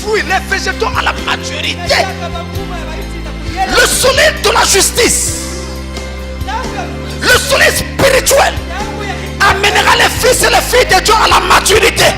fruits, les végétaux à la maturité, le soleil de la justice, le soleil spirituel amènera les fils et les filles de Dieu à la maturité.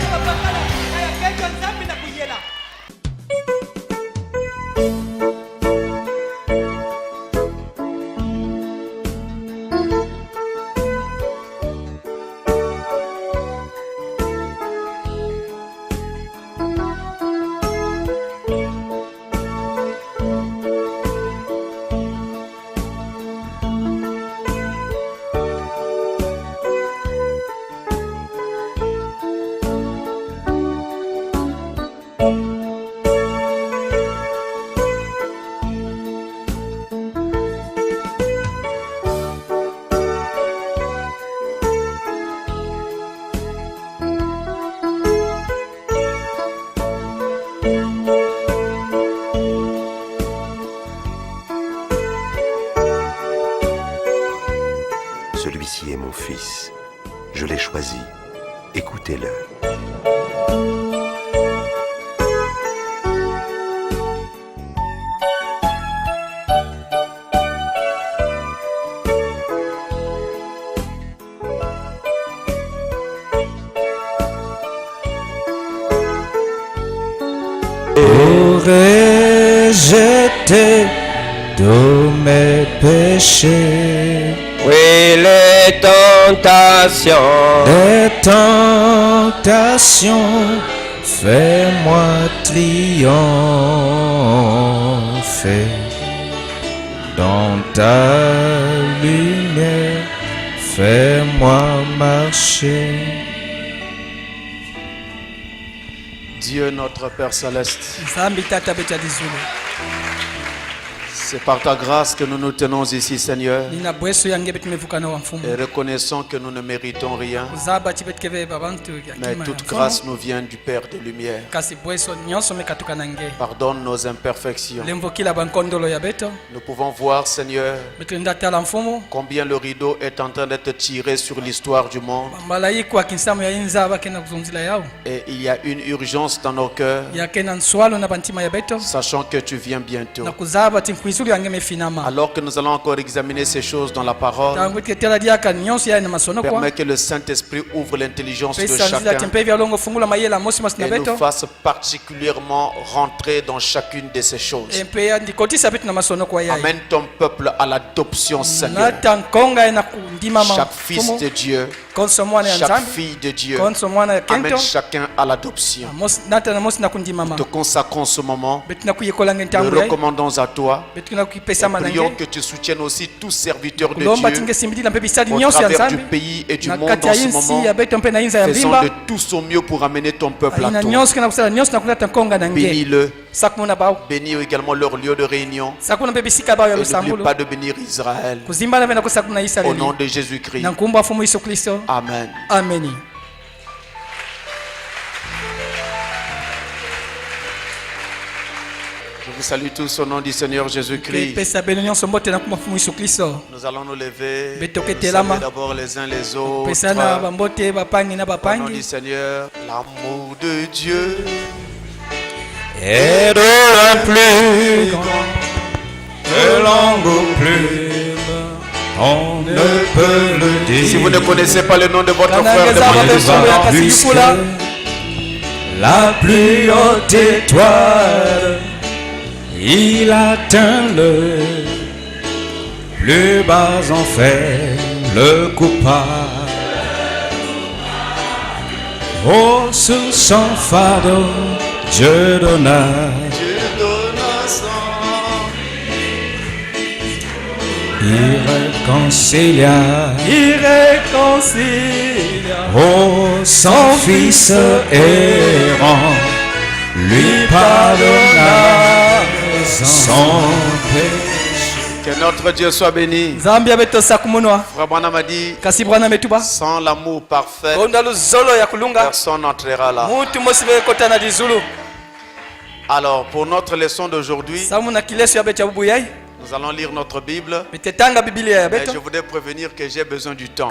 Celui-ci est mon fils, je l'ai choisi, écoutez-le. Aurais-je été tous mes péchés? Oui, les tentations. Les tentations, fais-moi triompher dans ta lumière, fais-moi marcher. Dieu notre Père Céleste, c'est par ta grâce que nous nous tenons ici, Seigneur, et reconnaissons que nous ne méritons rien, mais toute grâce nous vient du Père des Lumières. Pardonne nos imperfections. Nous pouvons voir, Seigneur, combien le rideau est en train d'être tiré sur l'histoire du monde. Et il y a une urgence dans nos cœurs, sachant que tu viens bientôt. Alors que nous allons encore examiner ces choses dans la parole, permets que le Saint-Esprit ouvre l'intelligence de chacun et nous fasse particulièrement rentrer dans chacune de ces choses. Amène ton peuple à l'adoption, Seigneur. Chaque fils de Dieu, chaque fille de Dieu, amène chacun à l'adoption. Nous te consacrons ce moment, nous recommandons à toi. Prions que tu soutiennes aussi tous serviteurs de Dieu au travers du pays et du monde en ce moment. Faisons de tous au mieux pour amener ton peuple à toi. Bénis-le. Bénis également leur lieu de réunion. Et n'oublie pas de bénir Israël. Au nom de Jésus-Christ. Amen. Amen. Je vous salue tous au nom du Seigneur Jésus-Christ. Nous allons nous lever, saluer d'abord les uns les autres. Au nom du Seigneur, l'amour de Dieu est de la plus grande, de longue plume, on ne peut le dire. Si vous ne connaissez pas le nom de votre frère, demandez-le. La plus haute étoile, il atteint le plus bas enfer, le coupable. Oh, sous son fardeau, Dieu donna irréconciliable. Oh, son fils errant lui pardonna son péché. Que notre Dieu soit béni. Frère Branham a dit, sans l'amour parfait, personne n'entrera là. Alors, pour notre leçon d'aujourd'hui, nous allons lire notre Bible. Mais je voudrais prévenir que j'ai besoin du temps.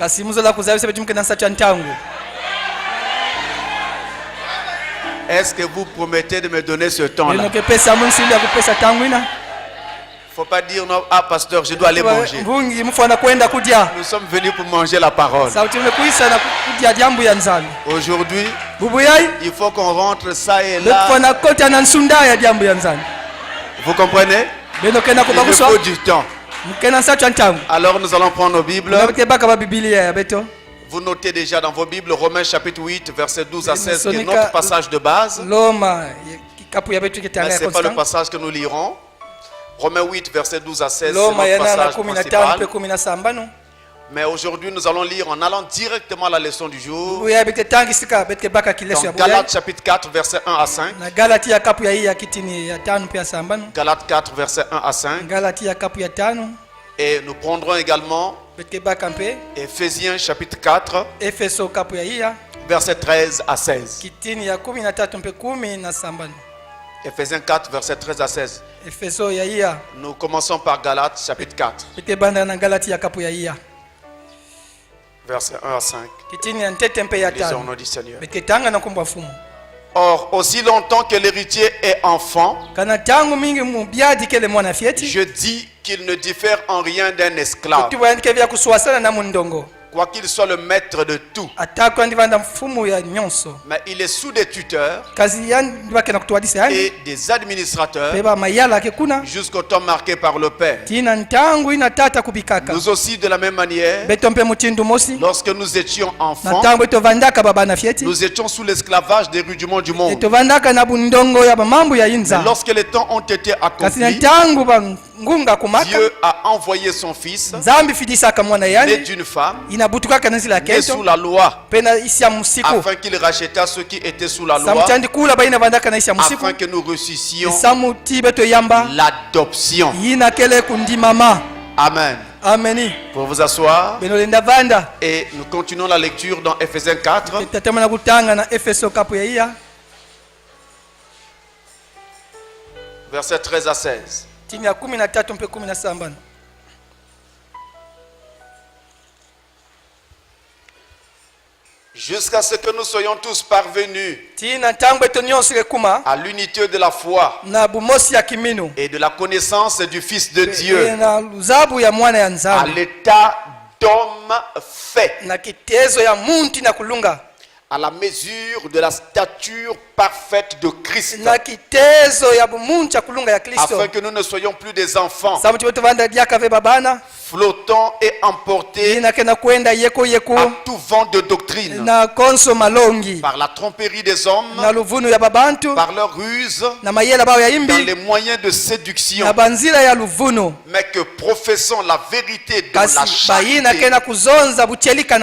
Est-ce que vous promettez de me donner ce temps-là? Il ne faut pas dire non, ah pasteur, je dois aller manger. Nous sommes venus pour manger la parole. Aujourd'hui, il faut qu'on rentre ça et là. Vous comprenez? Il faut du temps. Alors nous allons prendre nos Bibles. Vous notez déjà dans vos Bibles Romains chapitre 8 verset 12 à 16 qui est notre passage de base. Mais ce n'est pas le passage que nous lirons. Romains 8 verset 12 à 16 c'est notre passage principal. Mais aujourd'hui nous allons lire en allant directement à la leçon du jour. Dans Galates chapitre 4 verset 1 à 5. Galates 4 verset 1 à 5. Et nous prendrons également Ephésiens chapitre 4 verset 13 à 16. Ephésiens 4 verset 13 à 16. Nous commençons par Galates chapitre 4 verset 1 à 5. Lisons au nom du Seigneur. Or, aussi longtemps que l'héritier est enfant, je dis qu'il ne diffère en rien d'un esclave, quoi qu'il soit le maître de tout. Mais il est sous des tuteurs et des administrateurs jusqu'au temps marqué par le Père. Nous aussi de la même manière, lorsque nous étions enfants, nous étions sous l'esclavage des rudiments du monde. Mais lorsque les temps ont été accomplis, Dieu a envoyé son fils, né d'une femme, né sous la loi, afin qu'il racheta ceux qui étaient sous la loi, afin que nous reçussions l'adoption. Amen. Pour vous asseoir, et nous continuons la lecture dans Ephésiens 4. Verset 13 à 16. Jusqu'à ce que nous soyons tous parvenus à l'unité de la foi et de la connaissance du Fils de Dieu, à l'état d'homme fait, à la mesure de la stature parfaite de Christ, afin que nous ne soyons plus des enfants flottants et emportés à tout vent de doctrine, par la tromperie des hommes, par leur ruse, dans les moyens de séduction, mais que professons la vérité dans la charité,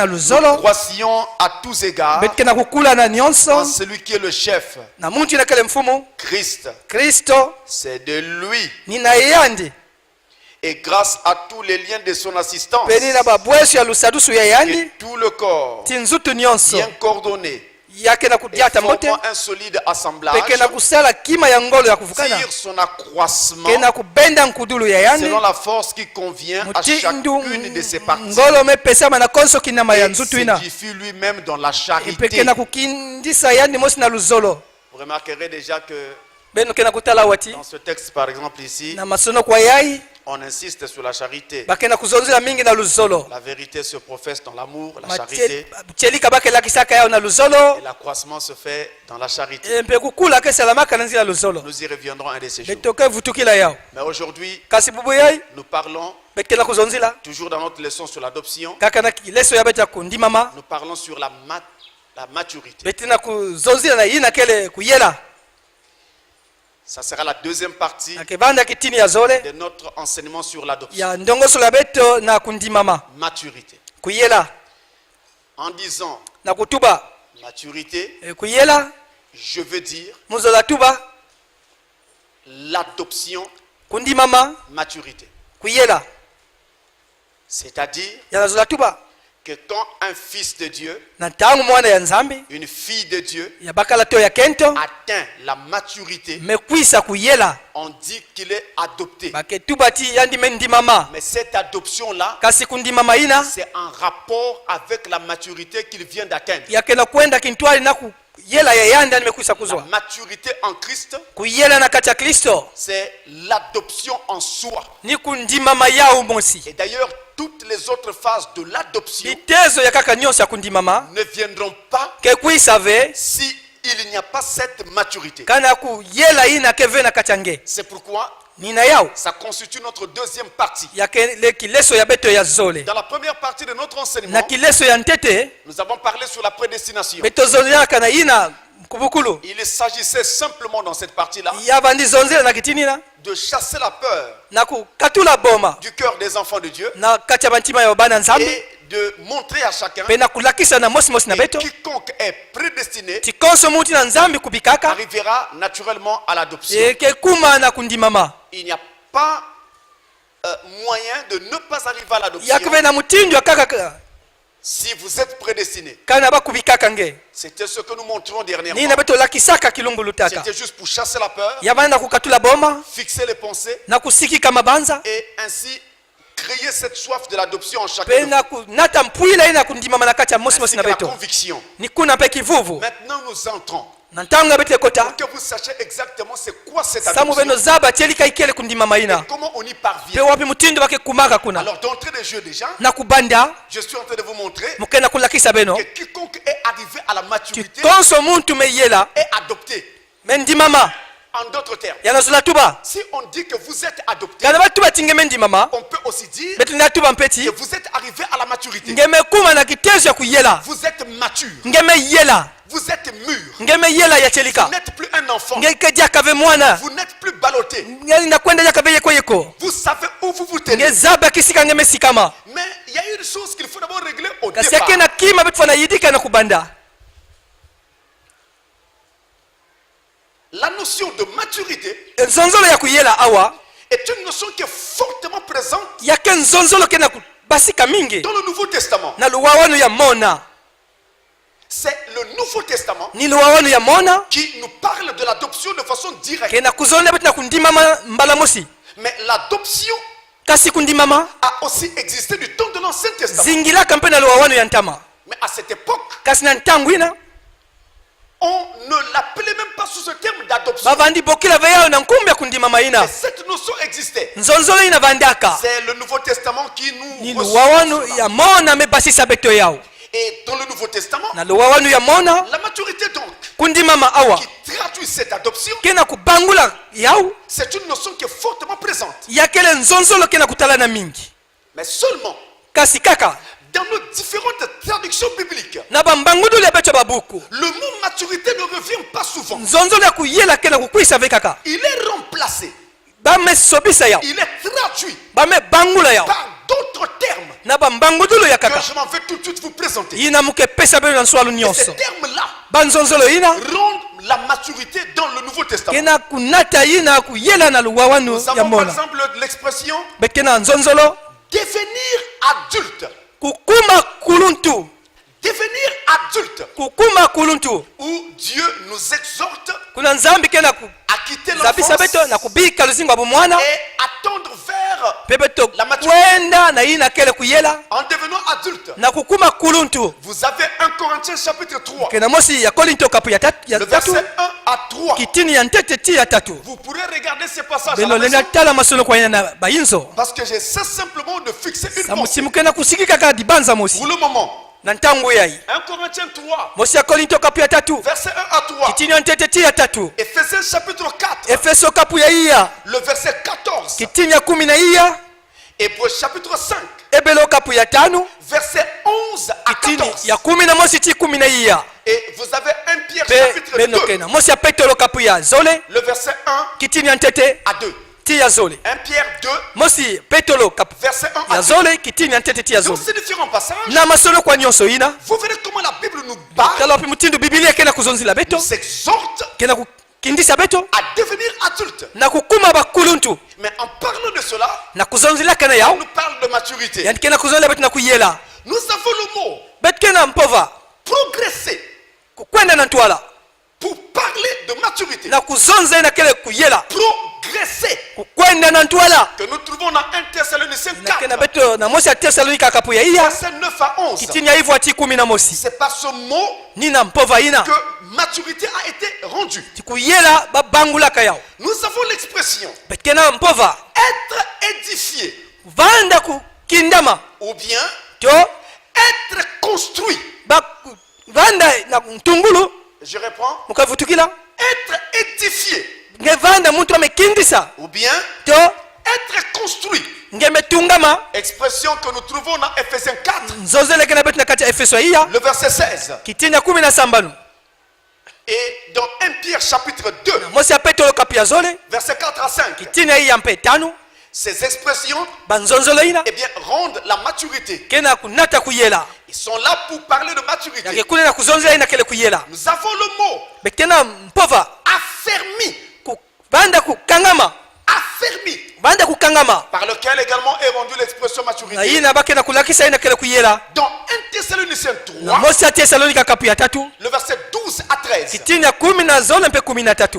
nous croissions à tous égards en celui qui est le chef, Christ. C'est de lui, et grâce à tous les liens de son assistance, que tout le corps, bien coordonné et formant un solide assemblage, tire son accroissement selon la force qui convient à chacune de ses parties, et s'édifie lui-même dans la charité. Vous remarquerez déjà que dans ce texte, par exemple ici, on insiste sur la charité. La vérité se professe dans l'amour, la charité. Et l'accroissement se fait dans la charité. Nous y reviendrons un de ces jours. Mais aujourd'hui, nous parlons, toujours dans notre leçon sur l'adoption, nous parlons sur la maturité. Ça sera la deuxième partie de notre enseignement sur l'adoption. Maturité. En disant maturité, je veux dire l'adoption, maturité. C'est-à-dire que quand un fils de Dieu, une fille de Dieu atteint la maturité, on dit qu'il est adopté. Mais cette adoption-là, c'est en rapport avec la maturité qu'il vient d'atteindre. La maturité en Christ, c'est l'adoption en soi. Et d'ailleurs, toutes les autres phases de l'adoption ne viendront pas si il n'y a pas cette maturité. C'est pourquoi ça constitue notre deuxième partie. Dans la première partie de notre enseignement, nous avons parlé sur la prédestination. Il s'agissait simplement dans cette partie-là de chasser la peur du cœur des enfants de Dieu et de montrer à chacun que quiconque est prédestiné arrivera naturellement à l'adoption. Il n'y a pas moyen de ne pas arriver à l'adoption si vous êtes prédestiné. C'était ce que nous montrons dernièrement. C'était juste pour chasser la peur, fixer les pensées et ainsi créer cette soif de l'adoption en chacun de vous. Ainsi que la conviction. Maintenant nous entrons pour que vous sachiez exactement c'est quoi cette adoption et comment on y parvient. Alors d'entrée de jeu déjà, je suis en train de vous montrer que quiconque est arrivé à la maturité est adopté. En d'autres termes, si on dit que vous êtes adopté, on peut aussi dire que vous êtes arrivé à la maturité. Vous êtes mature. Vous êtes mûr. Vous n'êtes plus un enfant. Vous n'êtes plus ballotté. Vous savez où vous vous tenez. Mais il y a une chose qu'il faut d'abord régler au départ. La notion de maturité est une notion qui est fortement présente dans le Nouveau Testament. C'est le Nouveau Testament qui nous parle de l'adoption de façon directe. Mais l'adoption a aussi existé du temps de l'Ancien Testament. Mais à cette époque, on ne l'appelait même pas sous ce terme d'adoption. Mais cette notion existait. C'est le Nouveau Testament qui nous reçoit. Et dans le Nouveau Testament, la maturité donc, qui traduit cette adoption, c'est une notion qui est fortement présente. Mais seulement, dans nos différentes traductions bibliques, le mot maturité ne revient pas souvent. Il est remplacé. Il est traduit par d'autres termes que je m'en vais tout de suite vous présenter. Et ces termes-là rendent la maturité dans le Nouveau Testament. Nous avons par exemple l'expression devenir adulte. Devenir adulte, où Dieu nous exhorte à quitter l'enfance et attendre vers la maturité. En devenant adulte, vous avez 1 Corinthiens chapitre 3, le verset 1 à 3. Vous pourrez regarder ces passages à la maison, parce que j'essaie simplement de fixer une pensée pour le moment. 1 Corinthiens 3, verset 1 à 3. Ephésiens chapitre 4, le verset 14. Hébreux chapitre 5, verset 11 à 14. Et vous avez 1 Pierre chapitre 2, le verset 1 à 2. 1 Pierre 2, verset 1 à 2. Donc ces différents passages, vous verrez comment la Bible nous parle, nous exhorte à devenir adulte. Mais en parlant de cela, on nous parle de maturité. Nous avons le mot progresser pour parler de maturité. Progresser, que nous trouvons dans 1 Thessaloniciens 4, verset 9 à 11. C'est par ce mot que maturité a été rendue. Nous avons l'expression être édifié ou bien être construit. Je reprends. Être édifié ou bien être construit. Expression que nous trouvons dans Ephésiens 4, le verset 16. Et dans 1 Pierre chapitre 2, verset 4 à 5. Ces expressions eh bien, rendent la maturité. Ils sont là pour parler de maturité. Nous avons le mot affermi. Affermi. Par lequel également est rendue l'expression maturité. Dans 1 Thessaloniciens 3, le verset 12 à 13.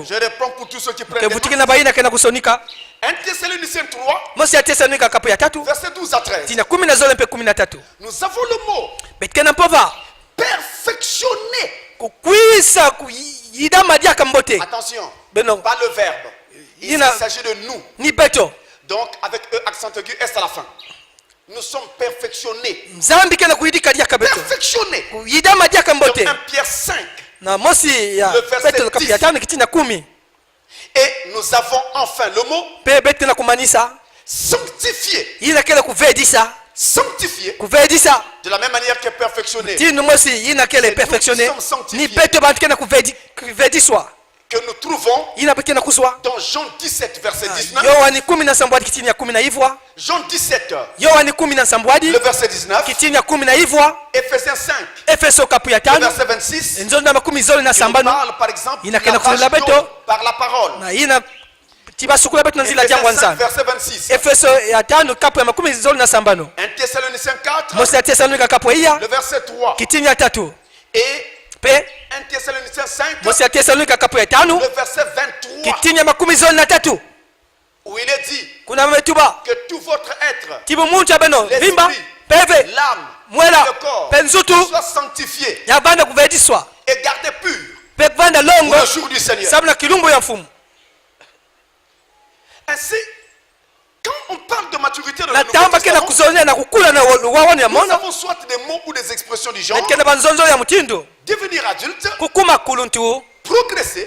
Je reprends pour tous ceux qui prennent des notes. 1 Thessaloniciens 3, verset 12 à 13. Nous avons le mot perfectionner. Attention, pas le verbe. Il s'agit de nous. Donc avec E accent aigu S à la fin. Nous sommes perfectionnés. Perfectionnés. Dans 1 Pierre 5, le verset 10. Et nous avons enfin le mot sanctifié. Sanctifié. De la même manière que perfectionné. Nous sommes sanctifiés. Que nous trouvons dans Jean 17 verset 19. Jean 17 le verset 19. Ephésiens 5 le verset 26. Il nous parle par exemple de la passion par la parole. Ephésiens 5 verset 26. 1 Thessaloniciens 4 le verset 3. Et 1 Thessaloniciens 5 le verset 23 où il est dit que tout votre être, l'esprit, l'âme, le corps soit sanctifié et gardé pur pour le jour du Seigneur. Ainsi, quand on parle de maturité dans le Nouveau Testament, nous avons soit des mots ou des expressions du genre devenir adulte, progresser,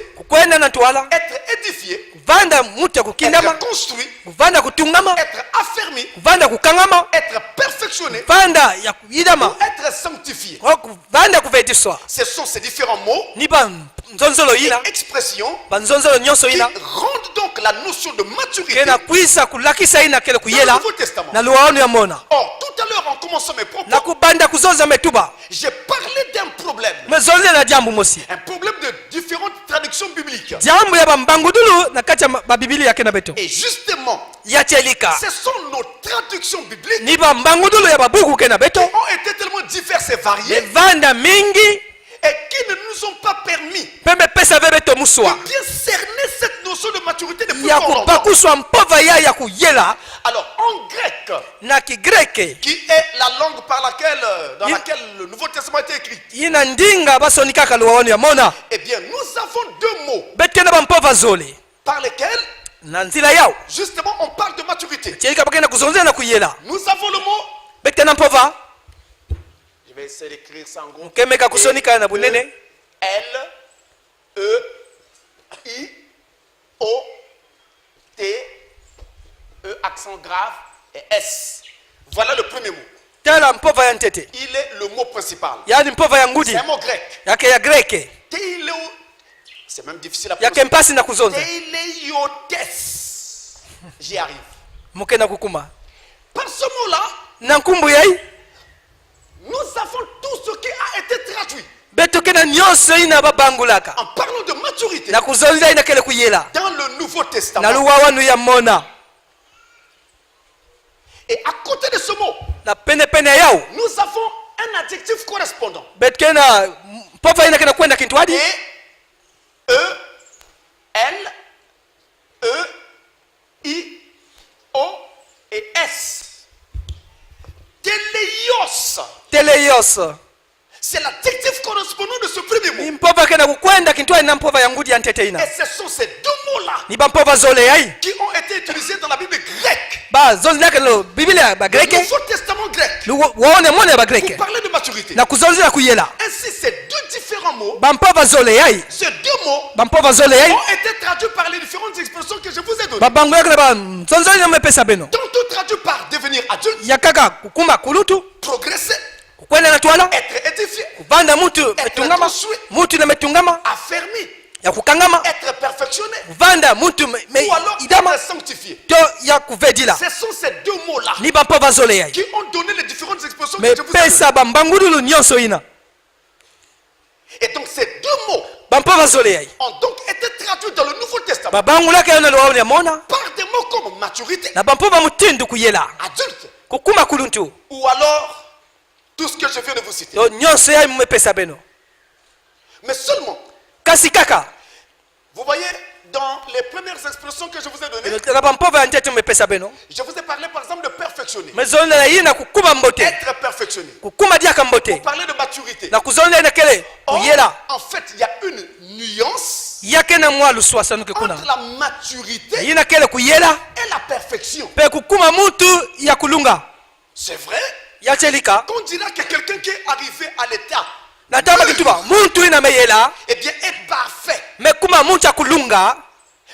être édifié, être construit, être affermi, être perfectionné, être sanctifié. Ce sont ces différents mots et expressions qui rendent donc la notion de maturité dans le Nouveau Testament. Or, tout à l'heure en commençant mes propos, j'ai parlé d'un problème. Un problème de différentes traductions bibliques. Et justement, ce sont nos traductions bibliques qui ont été tellement diverses et variées et qui ne nous ont pas permis de bien cerner cette notion de maturité depuis fort longtemps. Alors en grec, qui est la langue dans laquelle le Nouveau Testament a été écrit, eh bien nous avons deux mots par lesquels justement on parle de maturité. Nous avons le mot, je vais essayer d'écrire ça en gros, L, E, I, O, T, E accent grave et S. Voilà le premier mot. Il est le mot principal. C'est un mot grec. C'est même difficile à prononcer. Téléiotes. J'y arrive. Par ce mot-là, nous avons tout ce qui a été traduit. En parlant de maturité dans le Nouveau Testament. Et à côté de ce mot, nous avons un adjectif correspondant. Et E, L, E, I, O et S. Téléios. C'est l'adjectif correspondant de ce premier mot. Et ce sont ces deux mots-là qui ont été utilisés dans la Bible grecque. Nouveau Testament grec. Vous parlez de maturité. Ainsi, ces deux différents mots, ces deux mots ont été traduits par les différentes expressions que je vous ai données. Tantôt traduit par devenir adulte, progresser, être édifié, être construit, affermi, être perfectionné, ou alors être sanctifié. Ce sont ces deux mots-là qui ont donné les différentes expressions que je vous ai données. Et donc ces deux mots ont donc été traduits dans le Nouveau Testament par des mots comme maturité, adulte, ou alors tout ce que je viens de vous citer. Mais seulement, vous voyez, dans les premières expressions que je vous ai données, je vous ai parlé par exemple de perfectionner. Être perfectionné. Vous parlez de maturité. Or, en fait, il y a une nuance entre la maturité et la perfection. C'est vrai qu'on dira que quelqu'un qui est arrivé à l'état eh bien est parfait.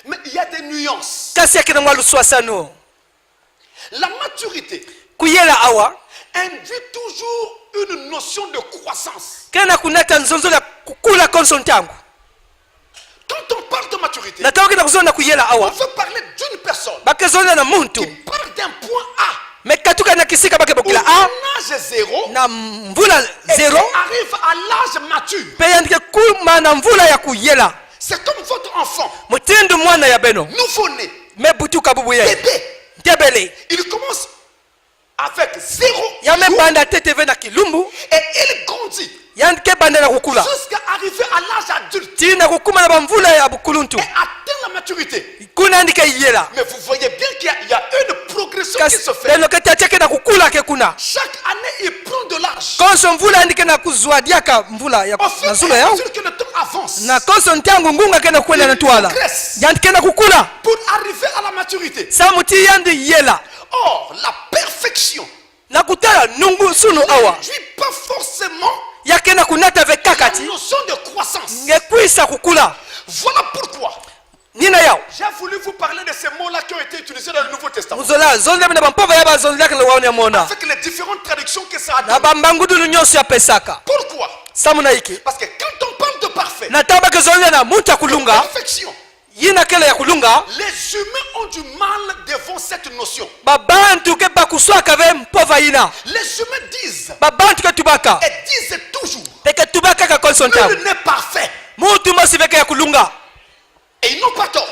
Mais il y a des nuances. La maturité induit toujours une notion de croissance. Quand on parle de maturité, on veut parler d'une personne qui part d'un point A au âge zéro et qui arrive à l'âge mature. C'est comme votre enfant nouveau-né, bébé. Il commence avec 0 et il grandit jusqu'à arriver à l'âge adulte et atteindre la maturité. Mais vous voyez bien qu'il y a une progression qui se fait. Chaque année il prend de l'âge. Au fur et à mesure que le temps avance, il progresse pour arriver à la maturité. Or, la perfection n'induit pas forcément la notion de croissance. Voilà pourquoi j'ai voulu vous parler de ces mots-là qui ont été utilisés dans le Nouveau Testament, avec les différentes traductions que ça a donné. Pourquoi? Parce que quand on parle de parfait, perfection, les humains ont du mal devant cette notion. Les humains disent et disent toujours nul n'est parfait. Et ils n'ont pas tort.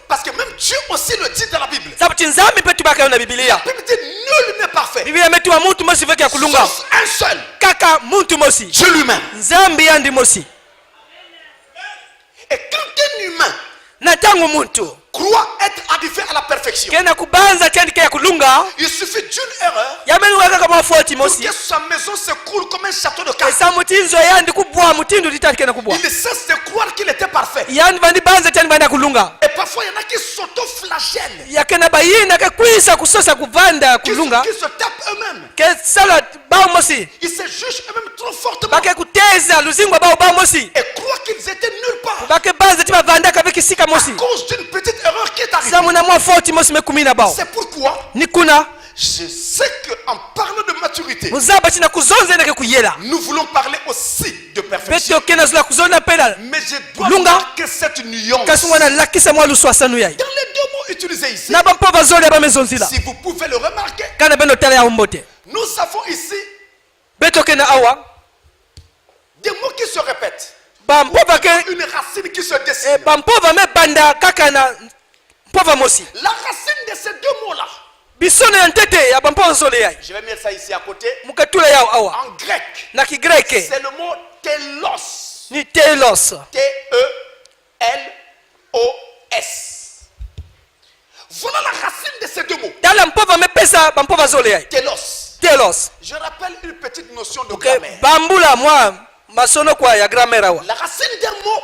Parce que même Dieu aussi le dit dans la Bible. La Bible dit nul n'est parfait. Sauf un seul. Dieu lui-même. Et quand un humain croit être arrivé à la perfection, il suffit d'une erreur pour que sa maison s'écroule comme un château de cartes. Il cesse de croire qu'il était parfait. Et parfois il y en a qui s'auto-flagellent, qui se tapent eux-mêmes. Ils se jugent eux-mêmes trop fortement et croient qu'ils étaient nulle part à cause d'une petite erreur qui est arrivée. C'est pourquoi je sais qu'en parlant de maturité, nous voulons parler aussi de perfection. Mais je dois marquer cette nuance dans les deux mots utilisés ici. Si vous pouvez le remarquer, nous avons ici des mots qui se répètent, une racine qui se dessine. La racine de ces deux mots-là, je vais mettre ça ici à côté. En grec, c'est le mot telos. T-E-L-O-S. Voilà la racine de ces deux mots. Telos. telos. Je rappelle une petite notion de grammaire. Bambula moi masono kwa ya grammaire awa. La racine d'un mot.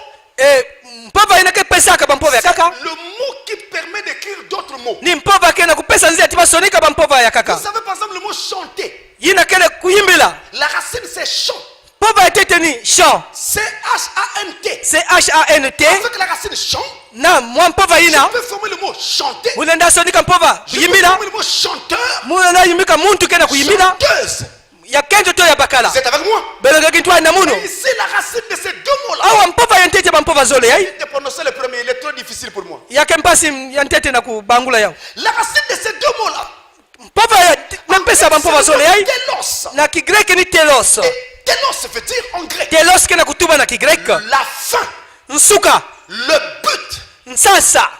Mpova ina ke pesa ka bampova ya kaka. Le mot qui permet d'écrire d'autres mots. Ni mpova ke na kupesa nzia tiba sonika bampova ya kaka. Vous savez par exemple le mot chanter. Yina kele kuyimbila. La racine c'est chant. Pova etete ni chant. C-H-A-N-T. C-H-A-N-T. Avec la racine chant. Na moi mpova ina. Je peux former le mot chanter. Mulenda sonika mpova Je peux kuyimbila. former le mot chanteur. Mulenda yimika muntu kena kuyimbila. Chanteuse. Ya kento to ya bakala. Vous êtes avec moi? Belega kitwa na muno. Ici la racine de ces deux mots là. Awa mpova yentete bampova zole yai. De prononcer le premier, il est trop difficile pour moi. Ya kempasi yentete na kubangula yao. La racine de ces deux mots là. Mpova ya nampesa bampova zole yai. Telos. Na kigrek ni telos. Et telos veut dire en grec. Telos kena kutuba na kigrek. La fin. Nsuka. Le but. Nsasa.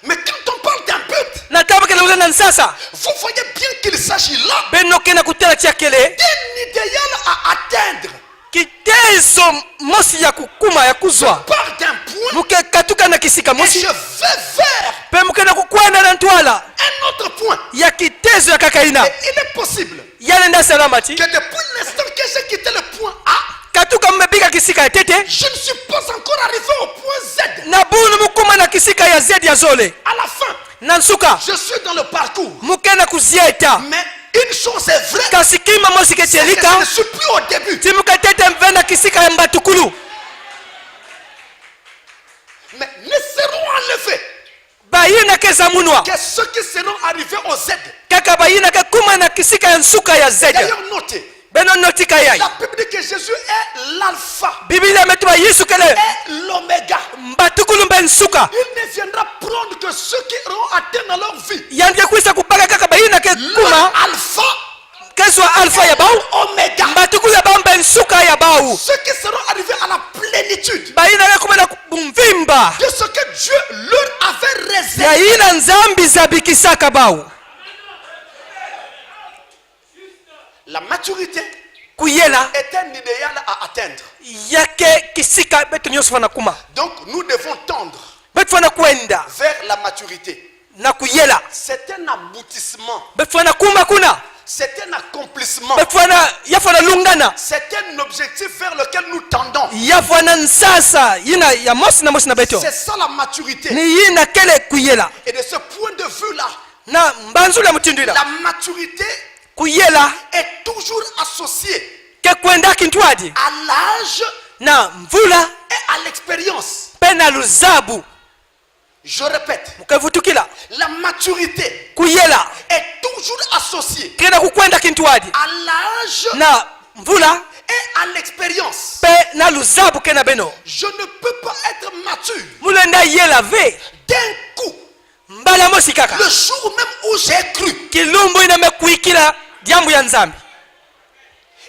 Mais quand on parle d'un but, Na kaba kena ulana nsasa. vous voyez bien qu'il s'agit là Beno kena kutela tiakele. d'un idéal à atteindre. Kitezo mosi ya kukuma ya kuzwa. Par d'un point. Muke katuka na kisika Et mosi. je vais vers Pe muke na kukwenda na ntwala. un autre point. Ya kitezo ya kakaina. Et il est possible Yalenda salamati. que depuis l'instant que j'ai quitté le point A, Katuka mmebika kisika ya tete. je ne suis pas encore arrivé au point Z. Na bunu mukuma na kisika ya zedi ya zole. À la fin, Na nsuka. je suis dans le parcours. Muke na kuzieta. Mais une chose est vraie, Kasikima mosi c'est que je kechelika. ne suis plus au début. Timuka tete mvena kisika ya mbatukulu. Mais ne seront enlevés Bayina keza munwa. que ceux qui seront arrivés au Z. Kaka bayina ke kuma na kisika ya nsuka ya zedi. D'ailleurs, notez, Beno notika yai. la Bible dit que Jésus est l'alpha Biblia imetuba Yesu kele. et l'oméga. Mbatukulu mbe nsuka. Il ne viendra prendre que ceux qui auront atteint dans leur vie Yandike kwisa kupaka kaka bayina ke le kuma. alpha Keswa alfa ya bau. oméga. Mbatukulu ya bau mbe nsuka ya bau. Ceux qui seront arrivés à la plénitude Bayina ke kuma na kumvimba. de ce que Dieu leur avait réservé. Yayina nzambi zabikisaka bau. La maturité Kuyela. est un idéal à atteindre. Yake kisika betu nyosfa na kuma. Donc nous devons tendre Betu fana kwenda. vers la maturité. Na kuyela. C'est un aboutissement. Betu fana kuma kuna. C'est un accomplissement. Betu fana yafana lungana. C'est un objectif vers lequel nous tendons. Yafana nsasa. Yina ya mosi na beto. C'est ça la maturité. Ni yina kele kuyela. Et de ce point de vue-là, Na mbanzula mutindila. la maturité Kuyela. est toujours associée Ke kwenda kintwadi. à l'âge Na mvula. et à l'expérience. Pena luzabu. Je répète, Mukevutukila. la maturité Kuyela. est toujours associée Kena kukwenda kintwadi. à l'âge Na mvula. et à l'expérience. Pe na luzabu kena beno. Je ne peux pas être mature Mulenda yela ve. d'un coup. Mbala mosi kaka. Le jour même où j'ai cru. Kilumbu ina mekuikila. Diambu ya nzambi.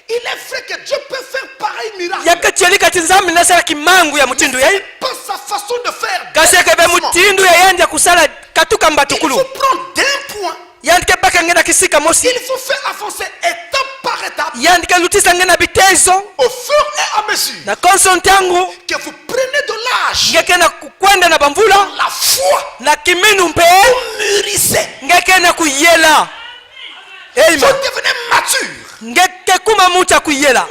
Il est vrai que Dieu peut faire pareil miracle. Yake chelika tinzambi nasala kimangu ya mutindu ya. Pas sa façon de faire. Kaseke be mutindu ya yandi ya kusala katuka Il mbatukulu. faut prendre d'un point. Yandike baka ngena kisika mosi. Il faut faire avancer étape par étape. Yandike lutisa ngena bitezo. Au fur et à mesure Na konsontangu. que vous prenez de l'âge, Ngeke na kukwenda na bamvula. la foi, Na kiminu mpe. vous mûrissez. Ngeke na kuyela. Vous Amen. devenez mature. Ngeke kuma mucha kuyela.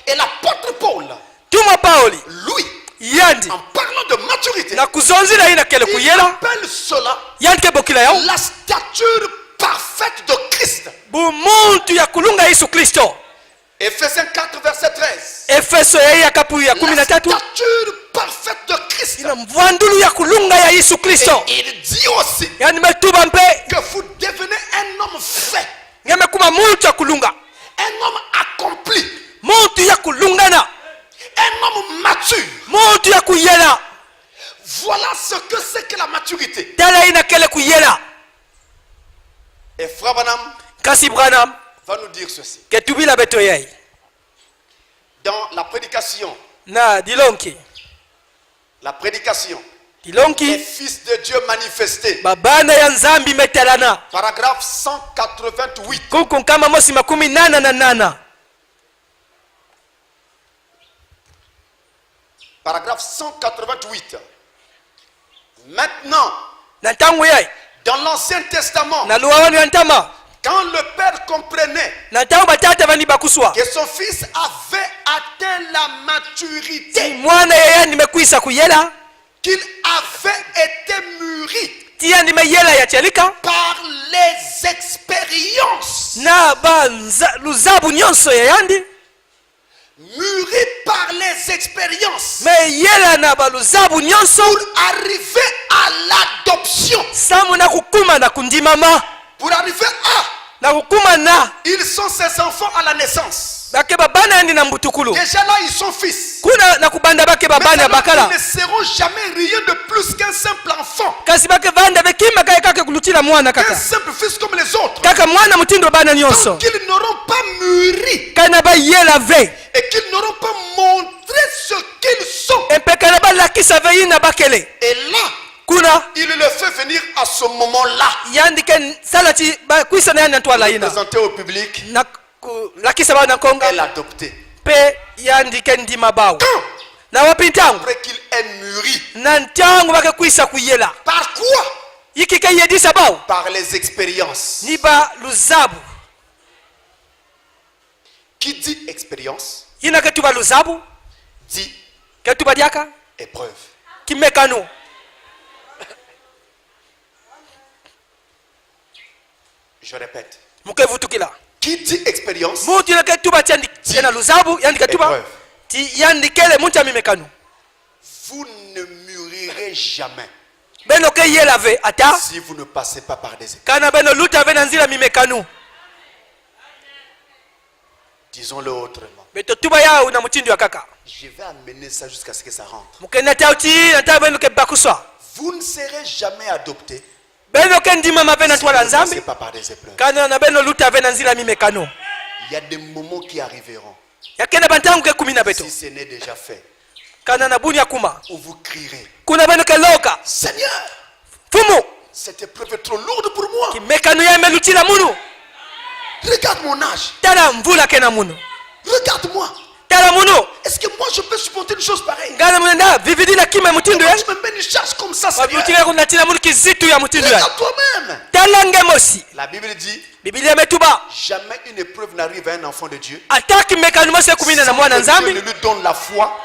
Et l'apôtre Paul, Tuma Pauli. lui, Yandi. en parlant de maturité, Na kuzonzila ina kele il kuyela. appelle cela Yandike bokila yao. la stature parfaite de Christ. Bumuntu ya kulunga Yesu Kristo. Éphésiens 4, verset 13. Efeso ya kapu ya La 13. stature parfaite de Christ. Ina mvandulu ya kulunga ya Yesu Kristo. Et il dit aussi Yani metuba mpe. que vous devenez un homme fait, Ngeme kuma muntu ya kulunga. un homme accompli, Muntu ya kulungana. un homme mature. Muntu ya kuyela. Voilà ce que c'est que la maturité. Dala ina kele kuyela. Et Frère Branham Kasi Branham. va nous dire ceci. Ketubila beto yai. Dans la prédication, Na dilonki. les Dilonki. fils de Dieu manifestés, Babana ya nzambi metalana. paragraphe 188. Kuku kama mosi 88. Paragraphe 188. Maintenant, Na tangu yai. Dans l'Ancien Testament, quand le père comprenait que son fils avait atteint la maturité, qu'il avait été mûri par les expériences, mûri par les expériences, pour arriver à l'adoption, pour arriver à, ils sont ses enfants à la naissance. Déjà là ils sont fils. Maintenant, ils ne seront jamais rien de plus qu'un simple enfant, qu'un simple fils comme les autres. Donc qu'ils n'auront pas mûri et qu'ils n'auront pas montré ce qu'ils sont. Et là, il le fait venir à ce moment-là, présenter au public et l'adopter. Après qu'il ait mûri. Par quoi? Par les expériences. Qui dit expérience dit épreuve. Je répète. Qui dit expérience dit épreuve. Vous ne mûrirez jamais si vous ne passez pas par des épreuves. Disons-le autrement. Je vais amener ça jusqu'à ce que ça rentre. Vous ne serez jamais adopté si vous ne passez pas par des épreuves. Il y a des moments qui arriveront, si ce n'est déjà fait, où vous crierez, Seigneur, cette épreuve est trop lourde pour moi. Regarde mon âge. Regarde-moi. Est-ce que moi je peux supporter une chose pareille? Tu me mets une charge comme ça, Seigneur. Regarde toi-même. La Bible dit, jamais une épreuve n'arrive à un enfant de Dieu. Dieu ne lui donne la foi.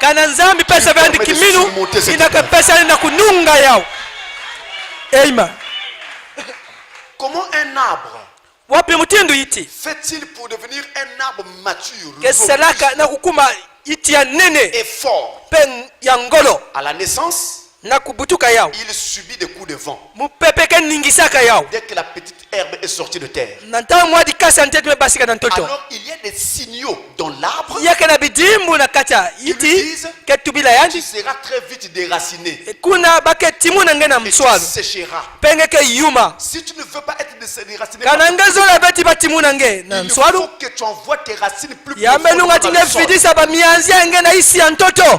Comment un arbre fait-il pour devenir un arbre mature et fort? À la naissance, il subit des coups de vent. Dès que la petite herbe est sortie de terre, alors il y a des signaux dans l'arbre qui lui disent tu seras très vite déraciné et tu sécheras. Si tu ne veux pas être déraciné, il faut que tu envoies tes racines plus profondes dans le sol.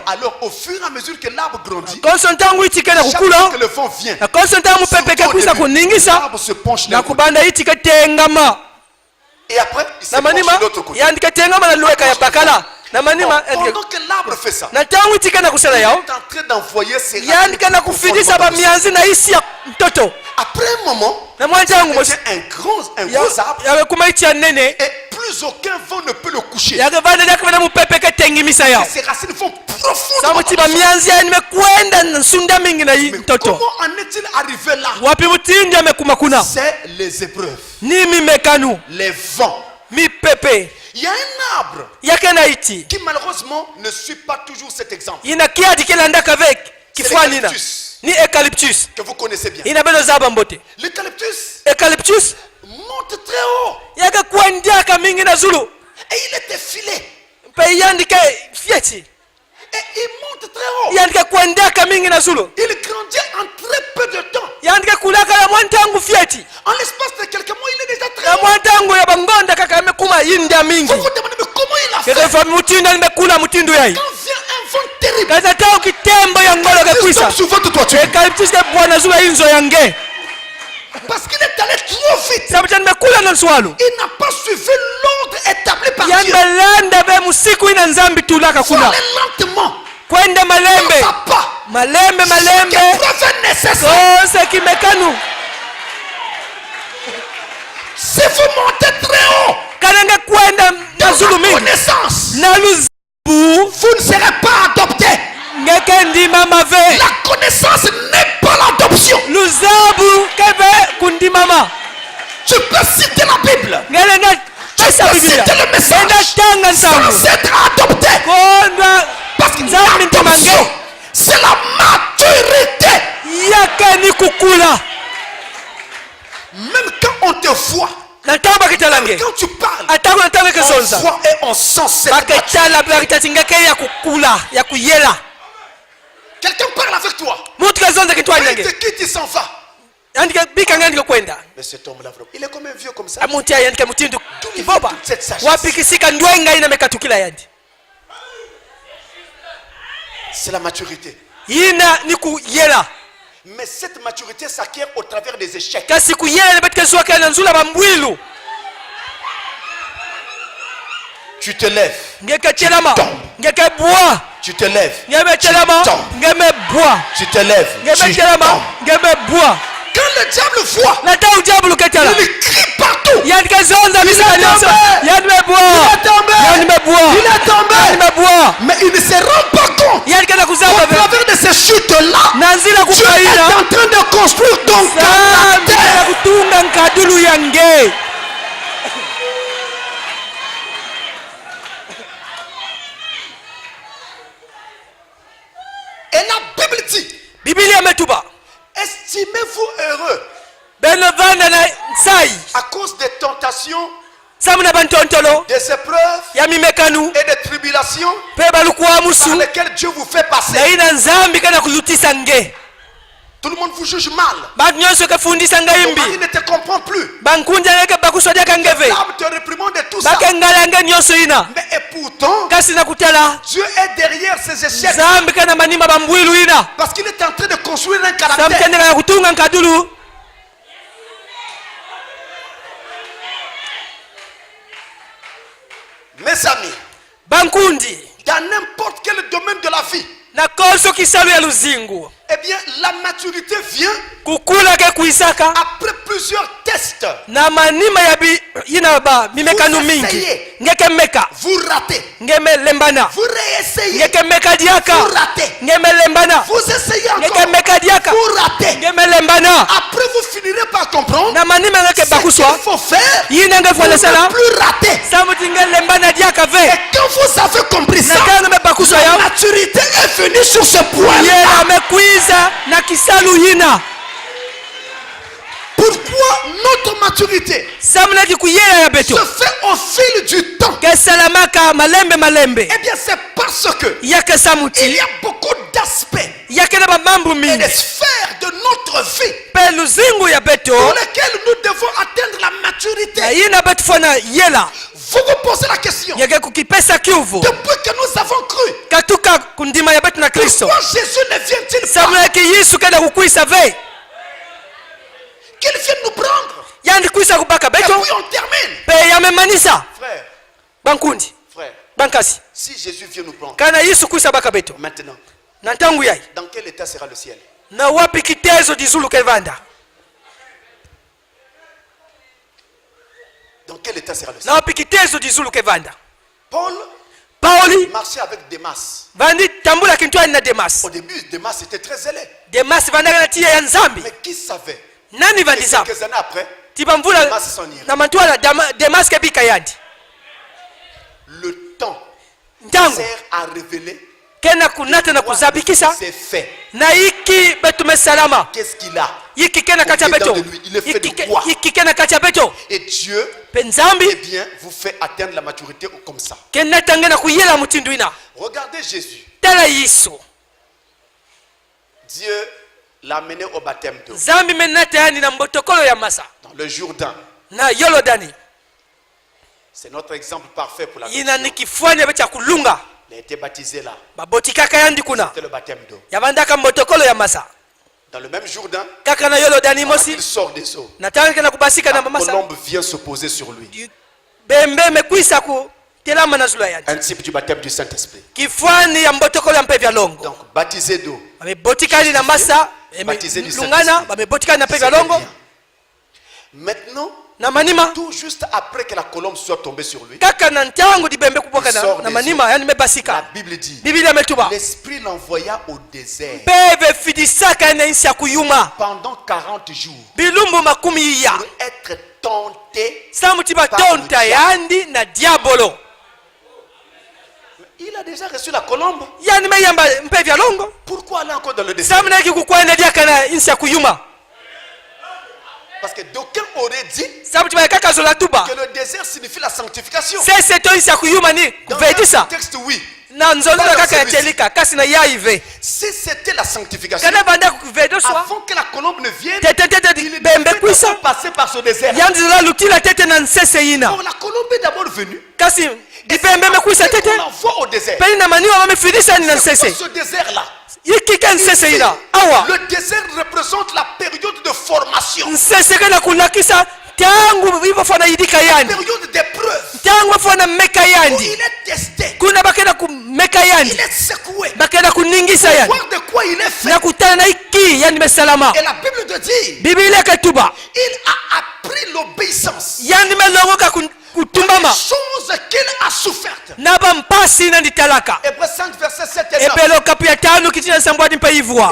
Alors au fur et à mesure que l'arbre grandit, chaque fois que le vent vient, l'arbre se penche d'un côté. Et après, il se penche de l'autre côté. Pendant que l'arbre fait ça, il est en train d'envoyer ses racines. Après un moment, c'est un gros arbre et plus aucun vent ne peut le coucher. Et ses racines vont profondément. Mais comment en est-il arrivé là? C'est les épreuves, les vents. Il y a un arbre qui malheureusement ne suit pas toujours cet exemple. C'est l'eucalyptus que vous connaissez bien. L'eucalyptus monte très haut et il était filé. Et il monte très haut. Il grandit en très peu de temps. En l'espace de quelques mois, il est déjà très haut. Vous vous demandez mais comment il a fait? Quand vient un vent terrible, il tombe sur votre toiture. Parce qu'il est allé trop vite. Il n'a pas suivi l'ordre établi par Dieu. Il faut aller lentement. Pas à pas. Chaque épreuve est nécessaire. vous montez très haut dans la connaissance, vous ne serez pas adopté. La connaissance n'est pas l'adoption. Tu peux citer la Bible, tu peux citer le message sans être adopté. Parce que l'adoption, c'est la maturité. Même quand on te voit, même quand tu parles, on voit et on sent cette maturité. Quelqu'un parle avec toi, il te quitte, il s'en va. Mais cet homme-là, il est comme un vieux comme ça. Cette sagesse, c'est la maturité. Mais cette maturité s'acquiert au travers des échecs. Tu te lèves, tu tombes. Tu te lèves, tu tombes. Tu te lèves, tu tombes. Quand le diable voit, il crie partout. Il est tombé. Mais il ne se rend pas compte. Au travers de ces chutes-là, Dieu est en train de construire ton caractère. Et la Bible dit, estimez-vous heureux à cause des tentations, des épreuves et des tribulations par lesquelles Dieu vous fait passer. Tout le monde vous juge mal. Ton mari ne te comprend plus. L'âme te réprimande de tout ça. Mais et pourtant, Dieu est derrière ces échecs. Parce qu'il est en train de construire un caractère. Mes amis, dans n'importe quel domaine de la vie, eh bien, la maturité vient après plusieurs tests. Vous ratez. Vous réessayez. Vous ratez. Vous essayez encore. Vous ratez. Après, vous finirez par comprendre ce qu'il faut faire pour ne plus rater. Et quand vous avez compris ça, la maturité est venue sur ce point-là. Pourquoi notre maturité se fait au fil du temps? Eh bien, c'est parce que il y a beaucoup d'aspects et des sphères de notre vie pour lesquelles nous devons atteindre la maturité. Vous vous posez la question, depuis que nous avons cru, pourquoi Jésus ne vient-il pas? Qu'il vienne nous prendre. Et puis on termine. Frère, si Jésus vient nous prendre maintenant, dans quel état sera le ciel? Dans quel état sera le ciel? Paul marchait avec Démas. Au début, Démas était très zélé. Mais qui savait? Quelques années après, Démas s'en ira. Le temps sert à révéler ses faits. Qu'est-ce qu'il a? Il est fait de quoi? Et Dieu, eh bien, vous fait atteindre la maturité comme ça. Regardez Jésus. Dieu l'a amené au baptême d'eau. Dans le Jourdain. C'est notre exemple parfait pour la l'adoption. Il a été baptisé là. C'était le baptême d'eau. Dans le même Jourdain, il sort des eaux. La colombe vient se poser sur lui. Un type du baptême du Saint-Esprit. Donc, baptisé d'eau. Baptisé du Saint-Esprit. Maintenant, tout juste après que la colombe soit tombée sur lui, la Bible dit, l'Esprit l'envoya au désert pendant 40 jours pour être tenté par le Il a déjà reçu la colombe. Pourquoi aller encore dans le désert? Parce que d'aucuns auraient dit que le désert signifie la sanctification. Dans le texte, oui. Si c'était la sanctification, avant que la colombe ne vienne, il devait passer par ce désert. Donc la colombe est d'abord venue. On l'envoie au désert. Ce désert-là, le désert représente la période de formation, la période d'épreuve, où il est testé, il est secoué, voir de quoi il est fait. Et la Bible te dit, il a appris l'obéissance, les choses qu'il a souffertes. Hébreux 5 verset 7 et 9.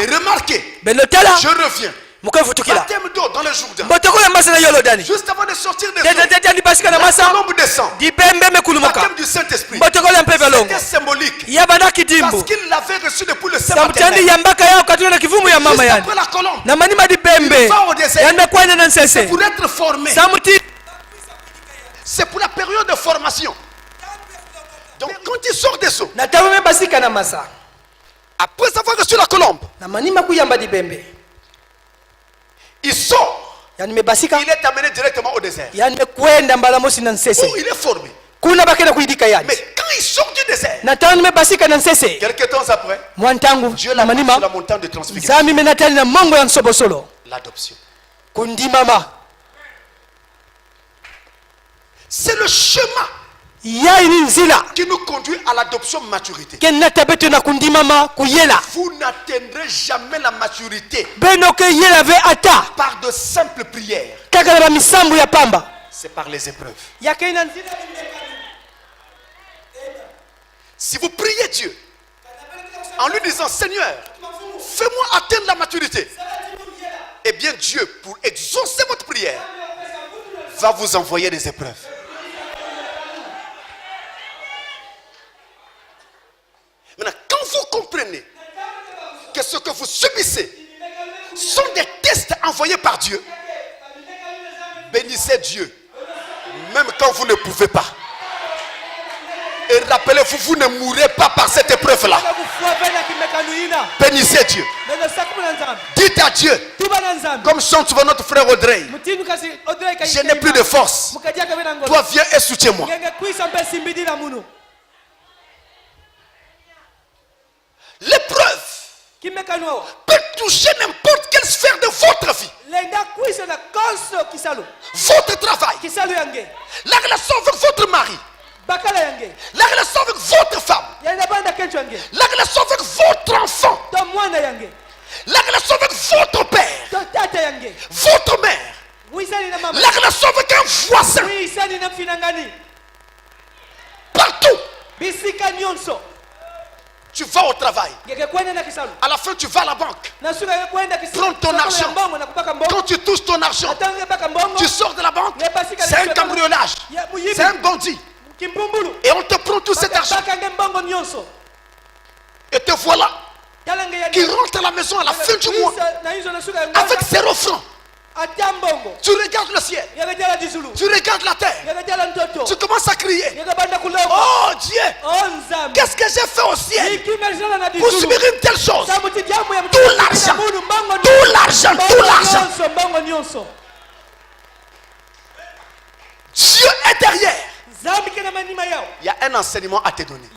Et remarquez, je reviens. Baptême d'eau dans le Jourdain. Juste avant de sortir de l'eau, la colombe descend. Baptême du Saint-Esprit. C'était symbolique. Parce qu'il l'avait reçu depuis le sein maternel. Juste après la colombe, il va au désert. C'est pour être formé. C'est pour la période de formation. Donc quand il sort des eaux, après avoir reçu la colombe, il sort. Il est amené directement au désert, où il est formé. Mais quand il sort du désert, quelques temps après, Dieu l'a mis sur la montagne de transfiguration. L'adoption. C'est le chemin qui nous conduit à l'adoption maturité. Vous n'atteindrez jamais la maturité par de simples prières. C'est par les épreuves. Si vous priez Dieu en lui disant, Seigneur, fais-moi atteindre la maturité, eh bien Dieu, pour exaucer votre prière, va vous envoyer des épreuves. Maintenant, quand vous comprenez que ce que vous subissez sont des tests envoyés par Dieu, bénissez Dieu, même quand vous ne pouvez pas. Et rappelez-vous, vous ne mourrez pas par cette épreuve-là. Bénissez Dieu. Dites à Dieu, comme chante notre frère Audrey, je n'ai plus de force. Toi, viens et soutiens-moi. L'épreuve peut toucher n'importe quelle sphère de votre vie. Votre travail, la relation avec votre mari, la relation avec votre femme, la relation avec votre enfant, la relation avec votre père, votre mère, la relation avec un voisin, partout. Tu vas au travail. À la fin, tu vas à la banque. Prends ton argent. Quand tu touches ton argent, tu sors de la banque. C'est un cambriolage. C'est un bandit. Et on te prend tout cet argent. Et te voilà qui rentre à la maison à la fin du mois avec 0 francs. Tu regardes le ciel, tu regardes la terre, tu commences à crier, oh Dieu, qu'est-ce que j'ai fait au ciel pour subir une telle chose? Tout l'argent, tout l'argent, tout l'argent. Dieu est derrière. Il y a un enseignement à te donner.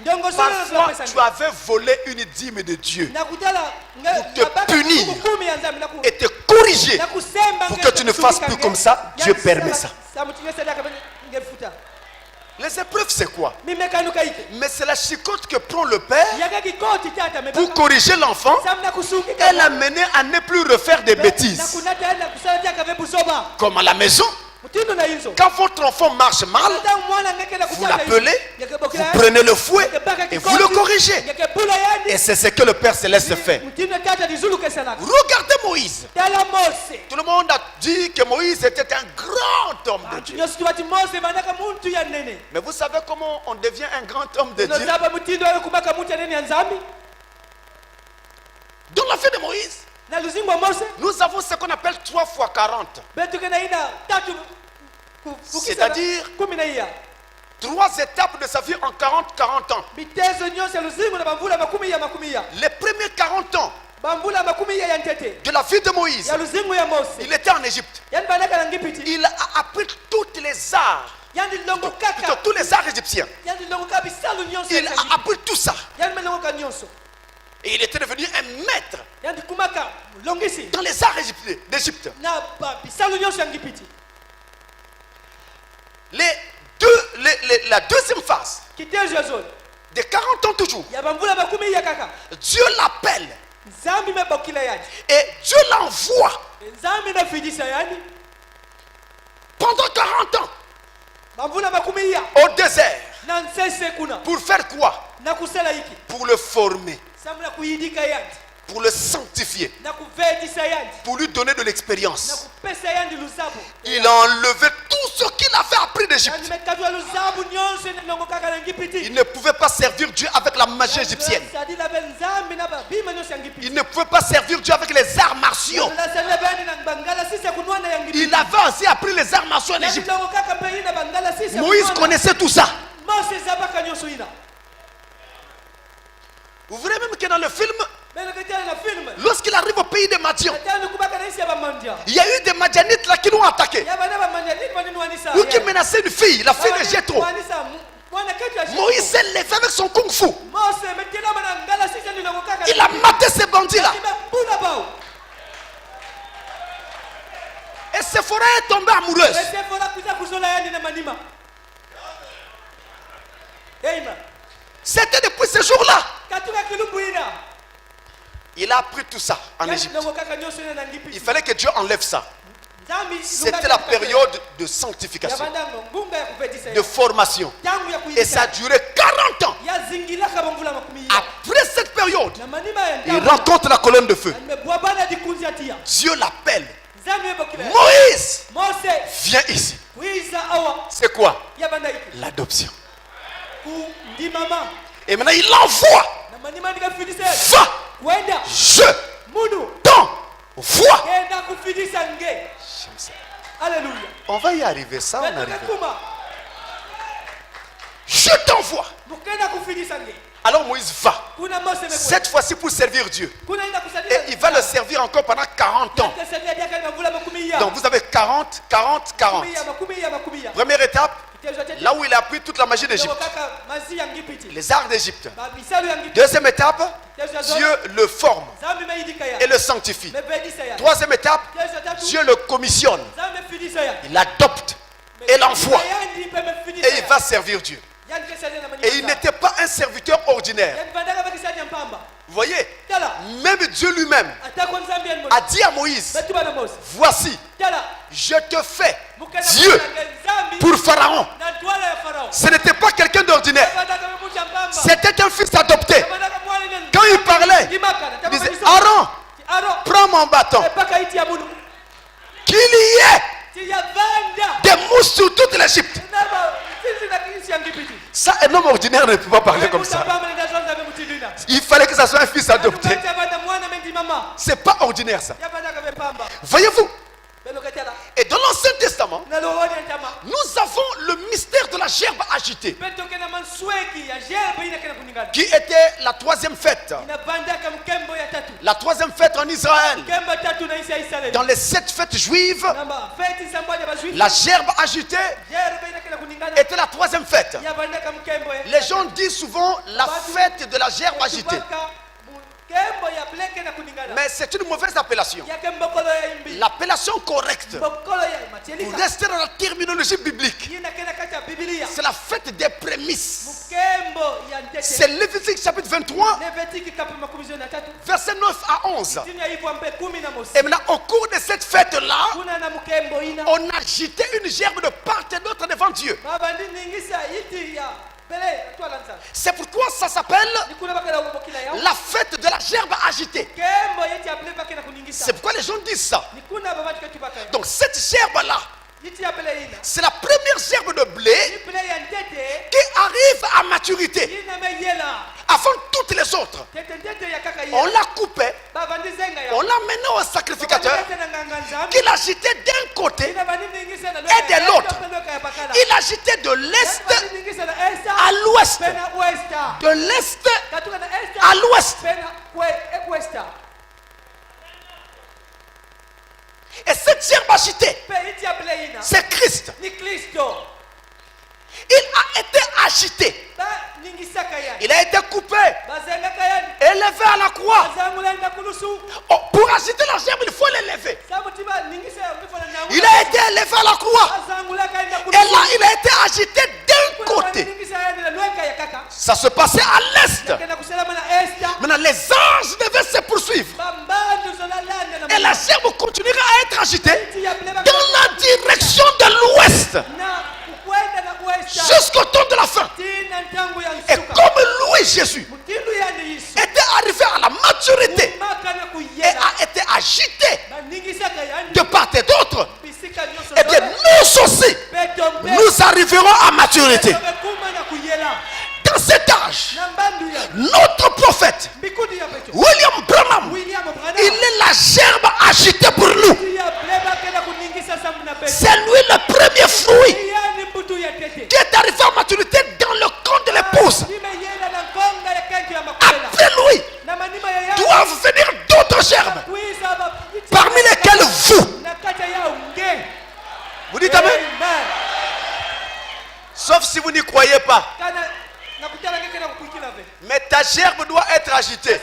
Parfois, tu avais volé une dîme de Dieu pour te punir et te corriger pour que tu ne fasses plus comme ça. Dieu permet ça. Les épreuves, c'est quoi? Mais c'est la chicotte que prend le père pour corriger l'enfant et l'amener à ne plus refaire des bêtises. Comme à la maison, quand votre enfant marche mal, vous l'appelez, vous prenez le fouet et vous le corrigez. Et c'est ce que le Père Céleste fait. Regardez Moïse. Tout le monde a dit que Moïse était un grand homme de Dieu. Mais vous savez comment on devient un grand homme de Dieu? Dans la vie de Moïse, nous avons ce qu'on appelle 3 fois 40. C'est-à-dire 3 étapes de sa vie en 40 ans. Les premiers 40 ans de la vie de Moïse, il était en Égypte. Il a appris toutes les arts. Tous les arts égyptiens. Il a appris tout ça. Et il était devenu un maître dans les arts d'Égypte. La deuxième phase de 40 ans toujours, Dieu l'appelle et Dieu l'envoie pendant 40 ans au désert. Pour faire quoi? Pour le former, pour le sanctifier, pour lui donner de l'expérience. Il a enlevé tout ce qu'il avait appris d'Égypte. Il ne pouvait pas servir Dieu avec la magie égyptienne. Il ne pouvait pas servir Dieu avec les arts martiaux. Il avait aussi appris les arts martiaux en Égypte. Moïse connaissait tout ça. Vous verrez même que dans le film, lorsqu'il arrive au pays des Madian, il y a eu des Madianites là qui l'ont attaqué, ou qui menaçaient une fille, la fille de Jéthro. Moïse s'est levé avec son kung fu. Il a maté ces bandits là. Et Séphora est tombée amoureuse. C'était depuis ce jour-là. Il a appris tout ça en Égypte. Il fallait que Dieu enlève ça. C'était la période de sanctification, de formation. Et ça a duré 40 ans. Après cette période, il rencontre la colonne de feu. Dieu l'appelle. Moïse, viens ici. C'est quoi? L'adoption. Et maintenant il l'envoie. Va, je t'envoie. On va y arriver, ça on arrive. Je t'envoie. Alors Moïse va, cette fois-ci pour servir Dieu. Et il va le servir encore pendant 40 ans. Donc vous avez 40. Première étape, là où il a appris toute la magie d'Égypte, les arts d'Égypte. Deuxième étape, Dieu le forme et le sanctifie. Troisième étape, Dieu le commissionne. Il l'adopte et l'envoie. Et il va servir Dieu. Et il n'était pas un serviteur ordinaire. Vous voyez, même Dieu lui-même a dit à Moïse, voici, je te fais Dieu pour Pharaon. Ce n'était pas quelqu'un d'ordinaire. C'était un fils adopté. Quand il parlait, il disait, Aaron, prends mon bâton. Qu'il y ait des mouches sur toute l'Égypte. Ça, un homme ordinaire ne peut pas parler comme ça. Il fallait que ça soit un fils adopté. C'est pas ordinaire ça. Voyez-vous? Et dans l'Ancien Testament, nous avons le mystère de la gerbe agitée, qui était la troisième fête. La troisième fête en Israël. Dans les 7 fêtes juives, la gerbe agitée était la troisième fête. Les gens disent souvent la fête de la gerbe agitée. Mais c'est une mauvaise appellation. L'appellation correcte, pour rester dans la terminologie biblique, c'est la fête des prémices. C'est Lévitique chapitre 23, versets 9 à 11. Et maintenant, au cours de cette fête-là, on agitait une gerbe de part et d'autre devant Dieu. C'est pourquoi ça s'appelle la fête de la gerbe agitée. C'est pourquoi les gens disent ça. Donc cette gerbe-là, c'est la première gerbe de blé qui arrive à maturité avant toutes les autres. On la coupait, on l'amenait au sacrificateur qui l'agitait d'un côté et de l'autre. Il agitait de l'est à l'ouest, de l'est à l'ouest. Et cette gerbe agitée, c'est Christ. Il a été agité. Il a été coupé, élevé à la croix. Oh, pour agiter la gerbe, il faut l'élever. Il a été élevé à la croix. Et là, il a été agité d'un côté. Ça se passait à l'est. Maintenant, les anges devaient se poursuivre. Et la gerbe continuera à être agitée dans la direction de l'ouest jusqu'au temps de la fin. Et comme lui, Jésus, était arrivé à la maturité et a été agité de part et d'autre, et bien nous aussi, nous arriverons à maturité. Dans cet âge, notre prophète, William Branham, il est la gerbe agitée pour nous. C'est lui le premier fruit qui est arrivé à maturité dans le camp de l'épouse. Après lui, doivent venir d'autres gerbes, parmi lesquelles vous. Vous dites amen? Sauf si vous n'y croyez pas. Mais ta gerbe doit être agitée.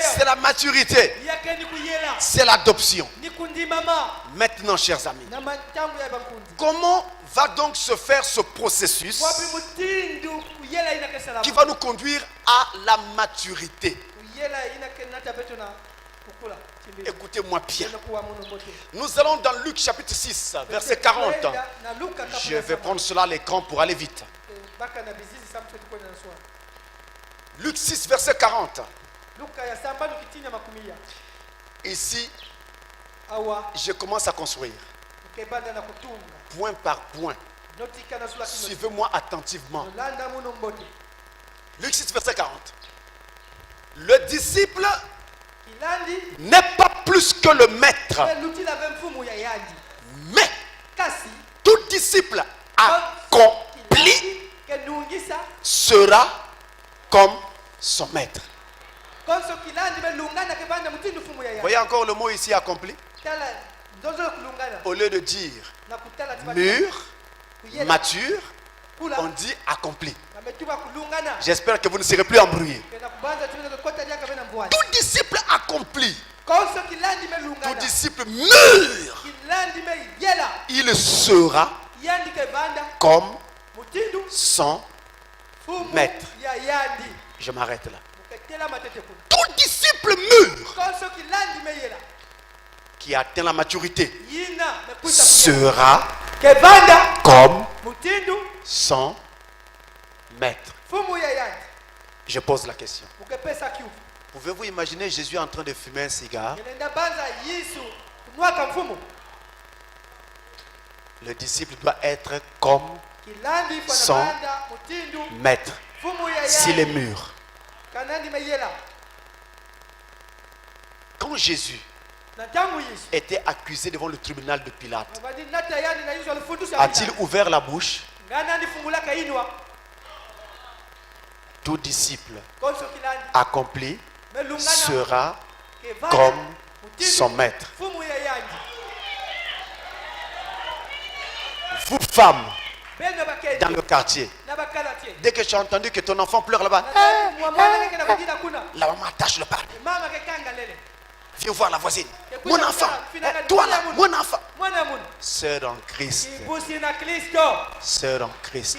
C'est la maturité. C'est l'adoption. Maintenant, chers amis, comment va donc se faire ce processus qui va nous conduire à la maturité? Écoutez-moi bien. Nous allons dans Luc chapitre 6, verset 40. Je vais prendre cela à l'écran pour aller vite. Luc 6, verset 40. Ici, je commence à construire. Point par point. Suivez-moi attentivement. Luc 6, verset 40. Le disciple n'est pas plus que le maître. Mais tout disciple accompli sera comme son maître. Voyez encore le mot ici accompli. Au lieu de dire mûr, mature, on dit accompli. J'espère que vous ne serez plus embrouillés. Tout disciple accompli, tout disciple mûr, il sera comme son maître. Je m'arrête là. Tout disciple mûr qui atteint la maturité sera comme son maître. Je pose la question. Pouvez-vous imaginer Jésus en train de fumer un cigare? Le disciple doit être comme son maître s'il est mûr. Quand Jésus était accusé devant le tribunal de Pilate, a-t-il ouvert la bouche? Tout disciple accompli sera comme son maître. Vous femmes dans le quartier, dès que tu as entendu que ton enfant pleure là-bas, la maman attache le parler. Viens voir la voisine. Mon enfant. Toi là, mon enfant. Sœur en Christ. Sœur en Christ.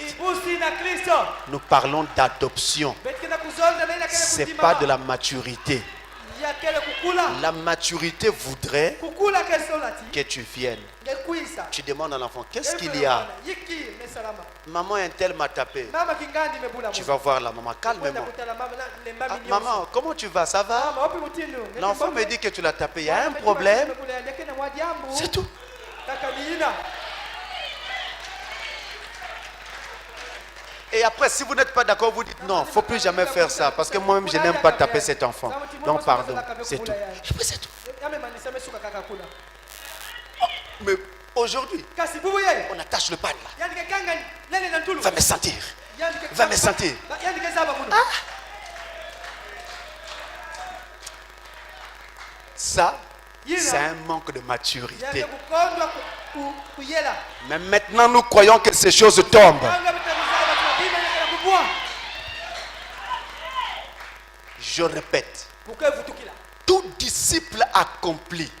Nous parlons d'adoption. Ce n'est pas de la maturité. La maturité voudrait que tu viennes. Tu demandes à l'enfant, qu'est-ce qu'il y a? Maman un tel m'a tapé. Tu vas voir la maman, calme-moi. Ah, maman, comment tu vas? Ça va? L'enfant me dit que tu l'as tapé. Il y a un problème. C'est tout. Et après, si vous n'êtes pas d'accord, vous dites non, il ne faut plus jamais faire ça. Parce que moi-même, je n'aime pas taper cet enfant. Donc, pardon, c'est tout. Et puis, c'est tout. Oh, mais aujourd'hui, on attache le pan là. Va me sentir. Va me sentir. Ah. Ça, c'est un manque de maturité. Mais maintenant, nous croyons que ces choses tombent. Je répète, tout disciple accompli,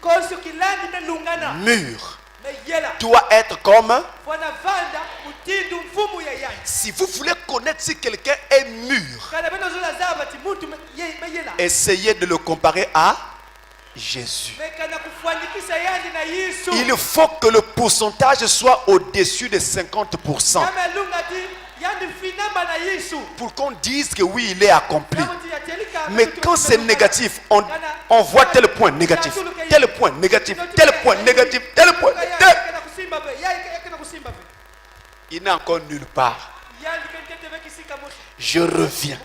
mûr, doit être comme. Si vous voulez connaître si quelqu'un est mûr, essayez de le comparer à Jésus. Il faut que le pourcentage soit au-dessus de 50%. Pour qu'on dise que oui, il est accompli. Mais quand c'est négatif, on voit tel point négatif, tel point négatif, tel point négatif, tel point. Il n'est encore nulle part. Je reviens.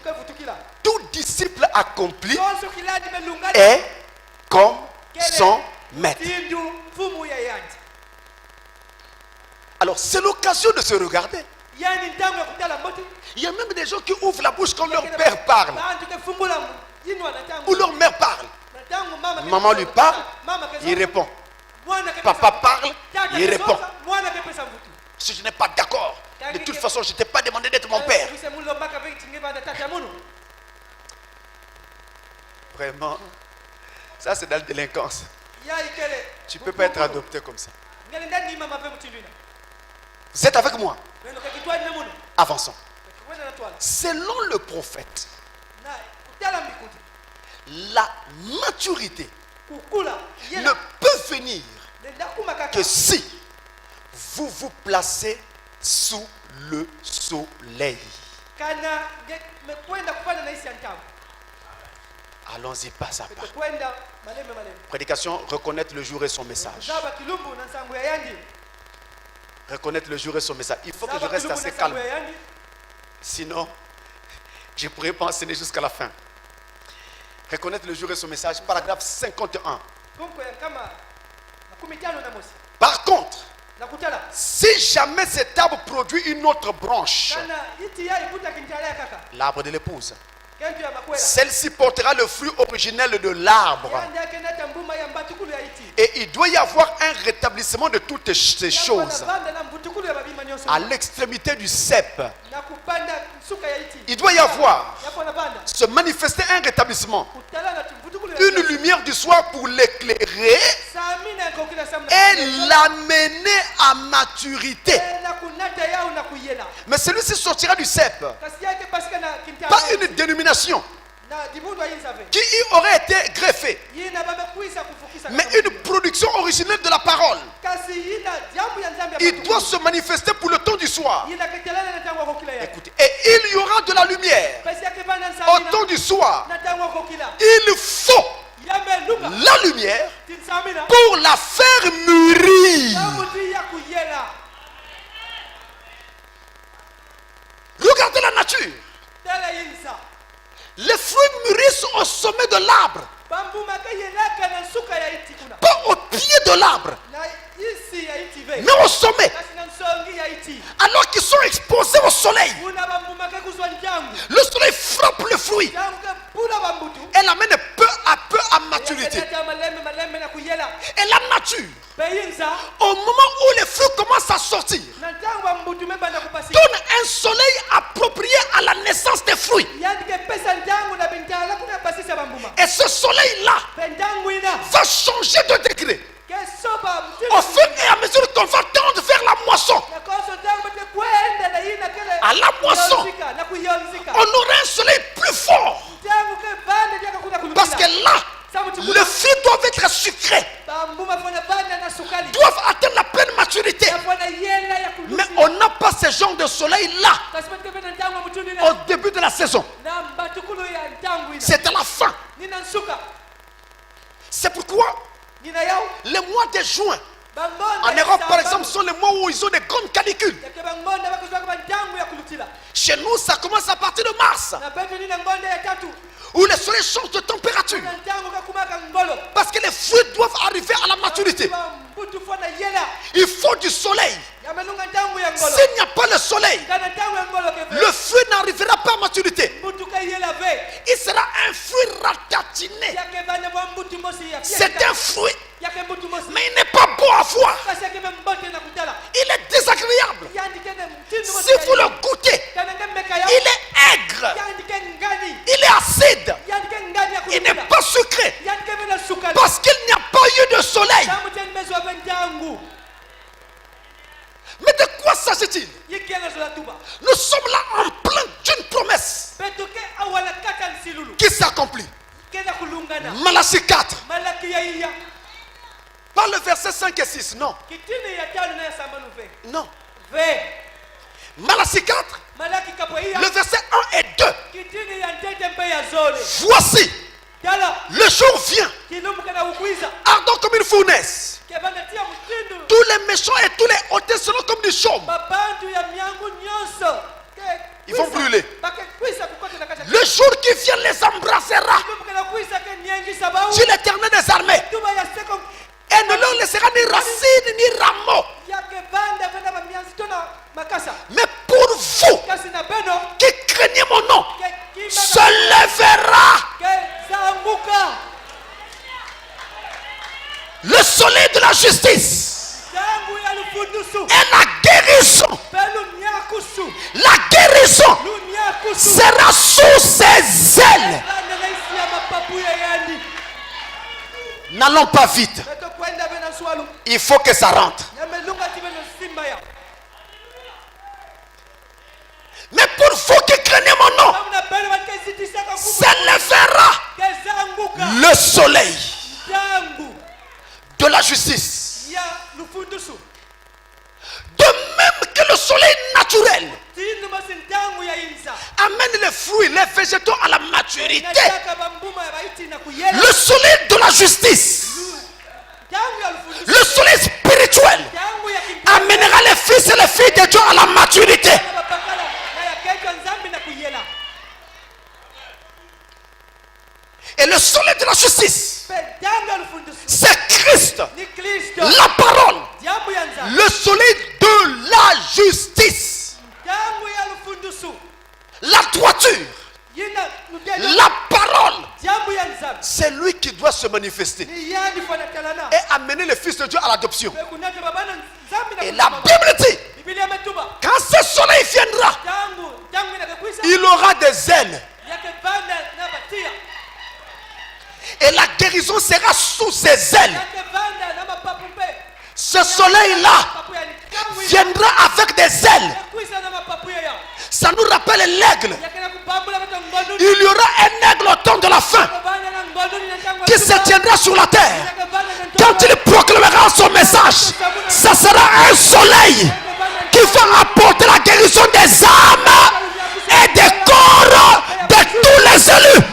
Tout disciple accompli est comme son maître. Alors c'est l'occasion de se regarder. Il y a même des gens qui ouvrent la bouche quand leur père parle ou leur mère parle. Maman lui parle, il répond. Papa parle, il répond. Si je n'ai pas d'accord, de toute façon je ne t'ai pas demandé d'être mon père. Vraiment, ça c'est dans la délinquance. Tu ne peux pas être adopté comme ça. Vous êtes avec moi? Avançons. Selon le prophète, la maturité ne peut venir que si vous vous placez sous le soleil. Allons-y pas à pas. Prédication, reconnaître le jour et son message. Reconnaître le jour et son message. Il faut que je reste assez calme. Sinon, je pourrais pas enseigner jusqu'à la fin. Reconnaître le jour et son message. Paragraphe 51. Par contre, si jamais cet arbre produit une autre branche, l'arbre de l'épouse, celle-ci portera le fruit originel de l'arbre. Et il doit y avoir un rétablissement de toutes ces choses. À l'extrémité du cep, il doit y avoir, se manifester un rétablissement. Une lumière du soir pour l'éclairer et l'amener à maturité. Mais celui-ci sortira du cep par une dénomination qui y aurait été greffée, mais une production originelle de la parole. Il doit se manifester pour le temps du soir. Écoutez, et il y aura de la lumière au temps du soir. Il faut la lumière pour la faire mûrir. Regardez la nature. Les fruits mûrissent au sommet de l'arbre, pas au pied de l'arbre, mais au sommet. Alors qu'ils sont exposés au soleil, le soleil frappe le fruit et l'amène peu à peu à maturité. Et la nature, au moment où les fruits commencent à sortir, donne un soleil approprié à la naissance des fruits. Et ce soleil-là va changer de degré. Au fur et à mesure qu'on va tendre vers la moisson, à la moisson, on aura un soleil plus fort. Parce que là, le fruit doit être sucré, doivent atteindre la pleine maturité. Mais on n'a pas ce genre de soleil-là au début de la saison. C'est à la fin. C'est pourquoi les mois de juin, en Europe par exemple, sont les mois où ils ont des grandes canicules. Chez nous, ça commence à partir de mars, où le soleil change de température. Parce que les fruits doivent arriver à la maturité. Il faut du soleil. S'il n'y a pas le soleil, le fruit n'arrivera pas à maturité. Il sera un fruit ratatiné. C'est un fruit, mais il n'est pas beau à voir. Il est désagréable. Si vous le goûtez, il est aigre. Il est acide. Il n'est pas sucré. Parce qu'il n'y a pas eu de soleil. Mais de quoi s'agit-il? Nous sommes là en plein d'une promesse qui s'accomplit. Malachie 4. Pas le verset 5 et 6, non. Non. Malachie 4, le verset 1 et 2. Voici, le jour vient, ardent comme une fournaise. Tous les méchants et tous les hautains seront comme du chaume. Ils vont brûler. Le jour qui vient les embrasera. Dit l'Éternel des armées. Et ne leur laissera ni racine ni rameau. Mais pour vous qui craignez mon nom, se lèvera le soleil de la justice et la guérison. La guérison sera sous ses ailes. N'allons pas vite. Il faut que ça rentre. Mais pour vous qui craignez mon nom, s'élèvera le soleil de la justice. De même que le soleil naturel amène les fruits, les végétaux à la maturité, le soleil de la justice, le soleil spirituel, amènera les fils et les filles de Dieu à la maturité. Et le soleil de la justice, c'est Christ, la parole, le soleil de la justice, la droiture, la parole. C'est lui qui doit se manifester et amener les fils de Dieu à l'adoption. Et la Bible dit, quand ce soleil viendra, il aura des ailes. Et la guérison sera sous ses ailes. Ce soleil-là viendra avec des ailes. Ça nous rappelle l'aigle. Il y aura un aigle au temps de la fin qui se tiendra sur la terre. Quand il proclamera son message, ça sera un soleil qui va apporter la guérison des âmes et des corps de tous les élus.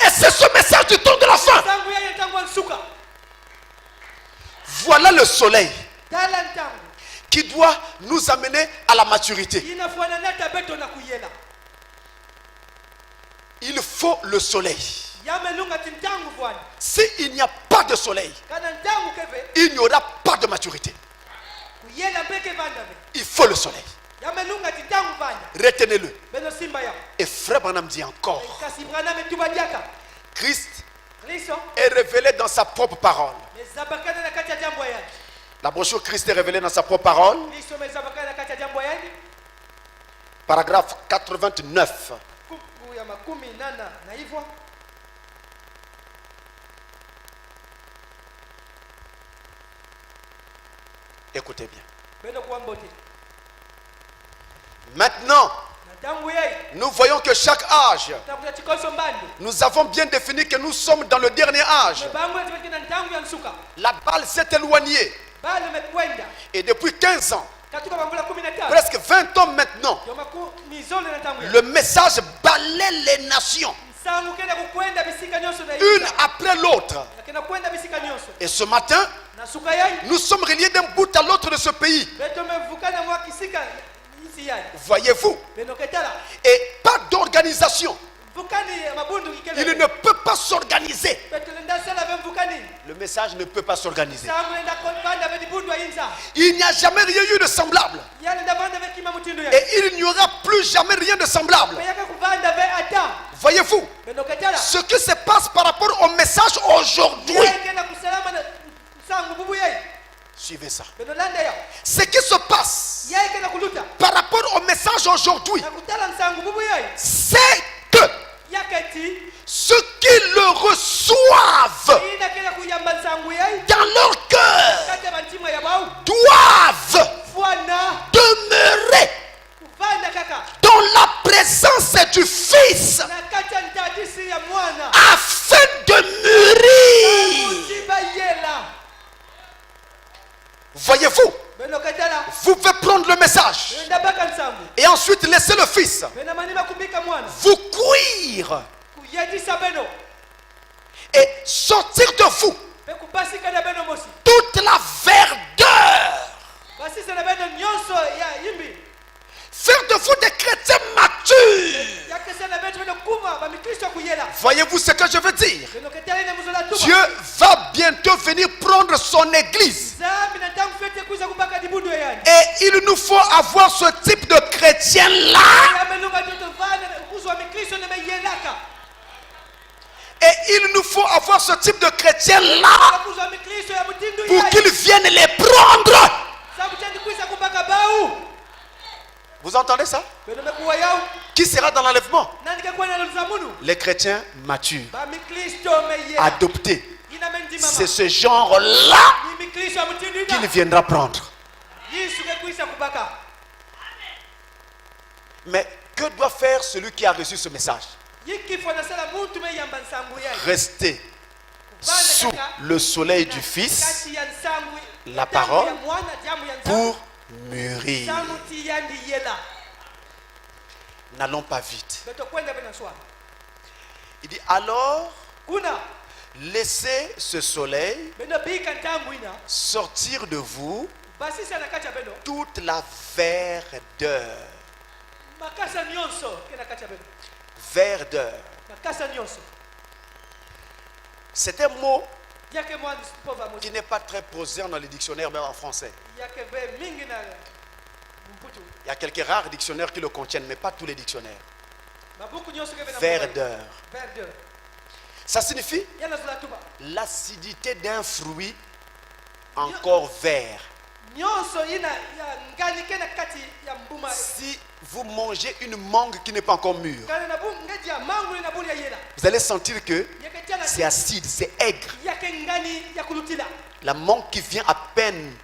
Et c'est ce message du temps de la fin. Voilà le soleil qui doit nous amener à la maturité. Il faut le soleil. S'il n'y a pas de soleil, il n'y aura pas de maturité. Il faut le soleil. Retenez-le. Et Frère Branham dit encore, Christ est révélé dans sa propre parole. La brochure Christ est révélé dans sa propre parole. Paragraphe 89. Écoutez bien. Maintenant, nous voyons que chaque âge, nous avons bien défini que nous sommes dans le dernier âge. La balle s'est éloignée. Et depuis 15 ans, presque 20 ans maintenant, le message balaie les nations, une après l'autre. Et ce matin, nous sommes reliés d'un bout à l'autre de ce pays. Voyez-vous? Et pas d'organisation. Il ne peut pas s'organiser. Le message ne peut pas s'organiser. Il n'y a jamais rien eu de semblable. Et il n'y aura plus jamais rien de semblable. Voyez-vous? Ce qui se passe par rapport au message aujourd'hui. Suivez ça. Ce qui se passe par rapport au message aujourd'hui, c'est que ceux qui le reçoivent dans leur cœur doivent demeurer dans la présence du Fils afin de mûrir. Voyez-vous? Vous pouvez prendre le message et ensuite laisser le Fils vous cuire et sortir de vous toute la verdeur. Faire de vous des chrétiens matures. Voyez-vous ce que je veux dire? Dieu va bientôt venir prendre son église. Et il nous faut avoir ce type de chrétien-là. Et il nous faut avoir ce type de chrétien-là pour qu'il vienne les prendre. Vous entendez ça? Qui sera dans l'enlèvement? Les chrétiens matures, adoptés. C'est ce genre-là qu'il viendra prendre. Mais que doit faire celui qui a reçu ce message? Rester sous le soleil du Fils, la parole, pour mûrir. N'allons pas vite. Il dit alors, laissez ce soleil sortir de vous toute la verdeur. Verdeur. C'est un mot qui n'est pas très posé dans les dictionnaires, même en français. Il y a quelques rares dictionnaires qui le contiennent, mais pas tous les dictionnaires. Verdeur. Ça signifie l'acidité d'un fruit encore vert. Si vous mangez une mangue qui n'est pas encore mûre, vous allez sentir que c'est acide, c'est aigre. La mangue qui vient à peine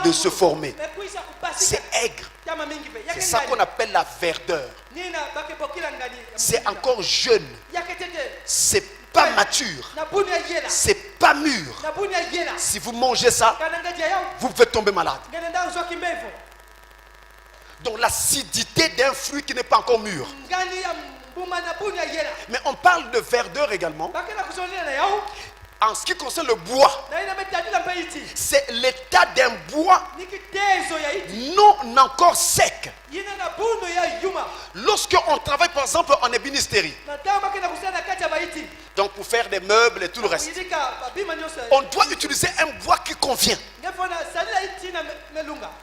de se former, c'est aigre. C'est ça qu'on appelle la verdeur. C'est encore jeune, c'est pas mature, c'est pas mûr. Si vous mangez ça, vous pouvez tomber malade. Donc l'acidité d'un fruit qui n'est pas encore mûr. Mais on parle de verdeur également. En ce qui concerne le bois, c'est l'état d'un bois non encore sec. Lorsqu'on travaille par exemple en ébénisterie, donc pour faire des meubles et tout le reste, on doit utiliser un bois qui convient.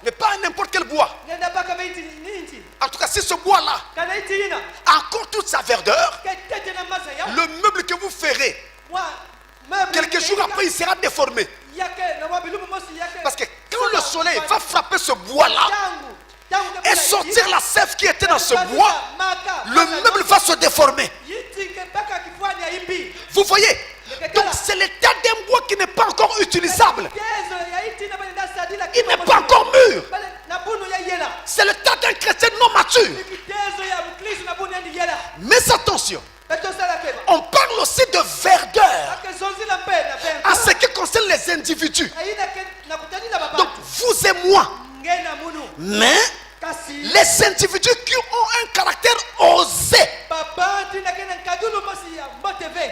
Mais pas n'importe quel bois. En tout cas, si ce bois-là a encore toute sa verdeur, le meuble que vous ferez, quelques jours après, il sera déformé. Parce que quand le soleil va frapper ce bois-là et sortir la sève qui était dans ce bois, le meuble va se déformé. Vous voyez? Donc c'est l'état d'un bois qui n'est pas encore utilisable. Il n'est pas encore mûr. C'est l'état d'un chrétien non mature. Mais attention, on parle aussi de verdeur en ce qui concerne les individus. Donc vous et moi. Mais les individus qui ont un caractère osé,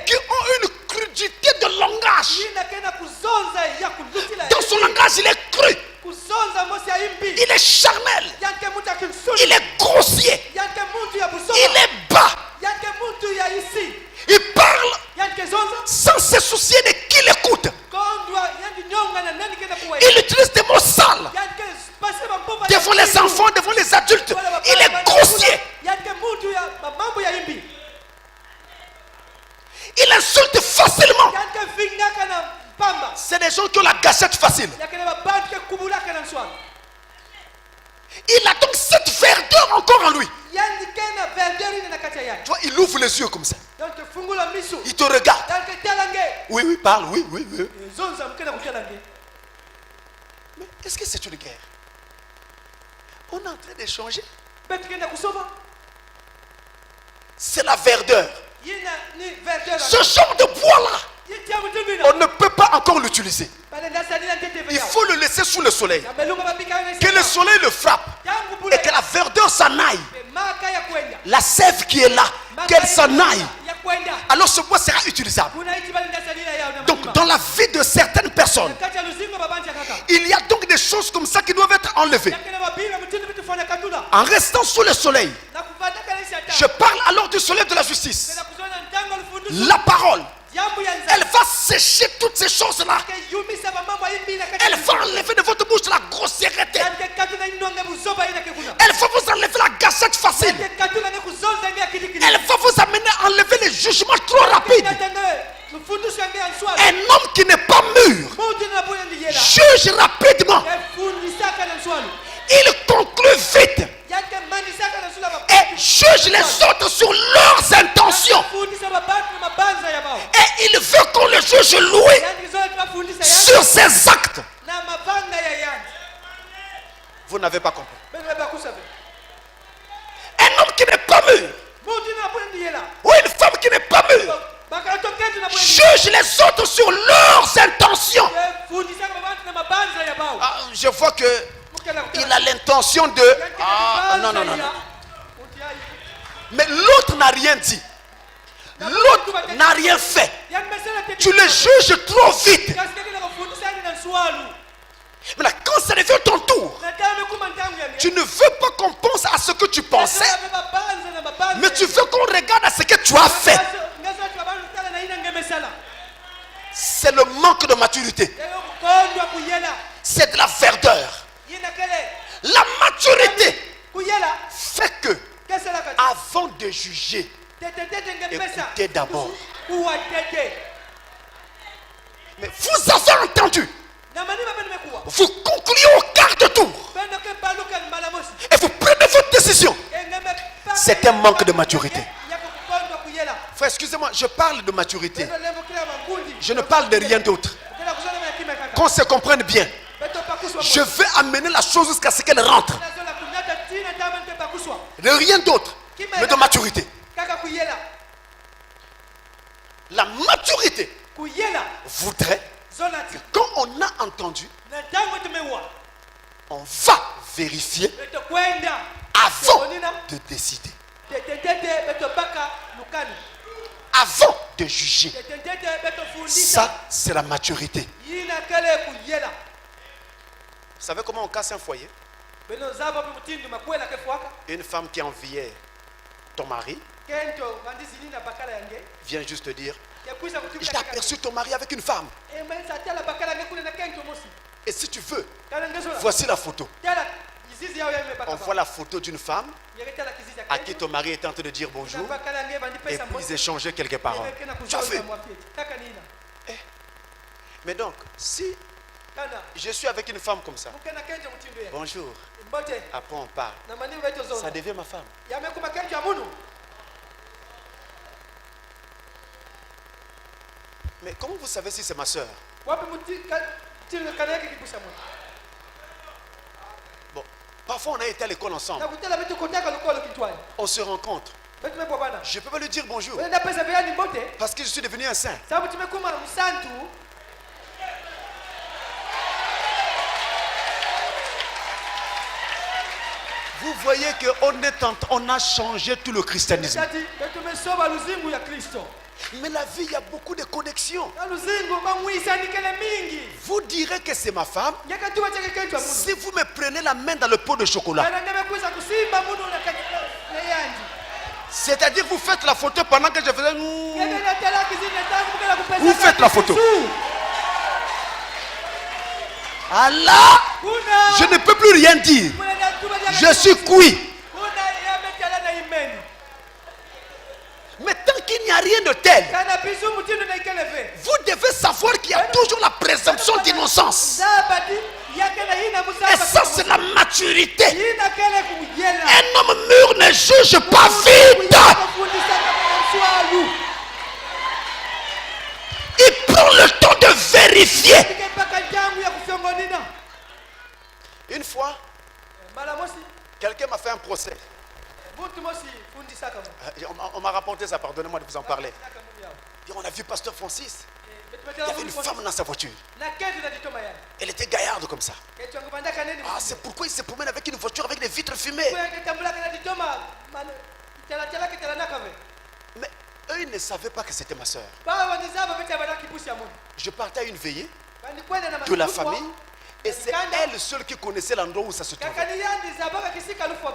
qui ont une crudité de langage, dans son langage il est cru, il est charnel, il est grossier, il est bas, il parle sans se soucier de qui l'écoute. Il utilise des mots sales devant les enfants, devant les adultes. Il est grossier. Il insulte facilement. C'est des gens qui ont la gâchette facile. Il a donc cette verdeur encore en lui. Tu vois, il ouvre les yeux comme ça. Il te regarde. Oui, oui, parle, oui, oui, oui. Mais est-ce que c'est une guerre? On est en train d'échanger. C'est la verdeur. Ce genre de bois-là, on ne peut pas encore l'utiliser. Il faut le laisser sous le soleil. Que le soleil le frappe et que la verdeur s'en aille. La sève qui est là, qu'elle s'en aille. Alors ce bois sera utilisable. Donc dans la vie de certaines personnes, il y a donc des choses comme ça qui doivent être enlevées. En restant sous le soleil, je parle alors du soleil de la justice. La parole, elle va sécher toutes ces choses-là. Elle va enlever de votre bouche la grossièreté. Elle va vous enlever la gâchette facile. Elle va vous amener à enlever les jugements trop rapides. Un homme qui n'est pas mûr juge rapidement. Il conclut vite et juge les autres sur leurs intentions. Et il veut qu'on le juge loué sur ses actes. Vous n'avez pas compris. Un homme qui n'est pas mûr ou une femme qui n'est pas mûre juge les autres sur leurs intentions. Ah, je vois que il a l'intention de... Ah, non, non, non, non. Mais l'autre n'a rien dit. L'autre n'a rien fait. Tu le juges trop vite. Maintenant, quand ça devient ton tour, tu ne veux pas qu'on pense à ce que tu pensais, mais tu veux qu'on regarde à ce que tu as fait. C'est le manque de maturité. C'est de la verdeur. La maturité fait que, avant de juger, écoutez d'abord. Mais vous avez entendu. Vous concluez au quart de tour. Et vous prenez votre décision. C'est un manque de maturité. Frère, excusez-moi, je parle de maturité. Je ne parle de rien d'autre. Qu'on se comprenne bien. Je vais amener la chose jusqu'à ce qu'elle rentre. De rien d'autre, mais de maturité. La maturité voudrait que quand on a entendu, on va vérifier avant de décider. Avant de juger. Ça, c'est la maturité. Vous savez comment on casse un foyer? Une femme qui enviait ton mari vient juste te dire: j'ai aperçu ton mari avec une femme. Et si tu veux, voici la photo. On voit la photo d'une femme à qui ton mari est en train de dire bonjour et puis ils échangeaient quelques paroles. Tu as vu? Mais donc, si je suis avec une femme comme ça, bonjour, après on parle, ça devient ma femme. Mais comment vous savez si c'est ma soeur? Bon, parfois on a été à l'école ensemble. On se rencontre. Je peux pas lui dire bonjour parce que je suis devenu un saint. Vous voyez qu'on a changé tout le christianisme. Mais la vie, il y a beaucoup de connexions. Vous direz que c'est ma femme si vous me prenez la main dans le pot de chocolat. C'est-à-dire vous faites la photo pendant que je faisais... Vous faites la photo. Allah, je ne peux plus rien dire. Je suis cuit. Mais tant qu'il n'y a rien de tel, vous devez savoir qu'il y a toujours la présomption d'innocence. Et ça, c'est la maturité. Un homme mûr ne juge pas vite. Il prend le temps de vérifier. Une fois, quelqu'un m'a fait un procès. On m'a rapporté ça, pardonnez-moi de vous en parler. On a vu Pasteur Francis. Il y avait une femme dans sa voiture. Elle était gaillarde comme ça. Ah, c'est pourquoi il se promène avec une voiture avec des vitres fumées. Mais eux, ils ne savaient pas que c'était ma soeur. Je partais à une veillée de la famille. Et c'est elle seule qui connaissait l'endroit où ça se trouvait.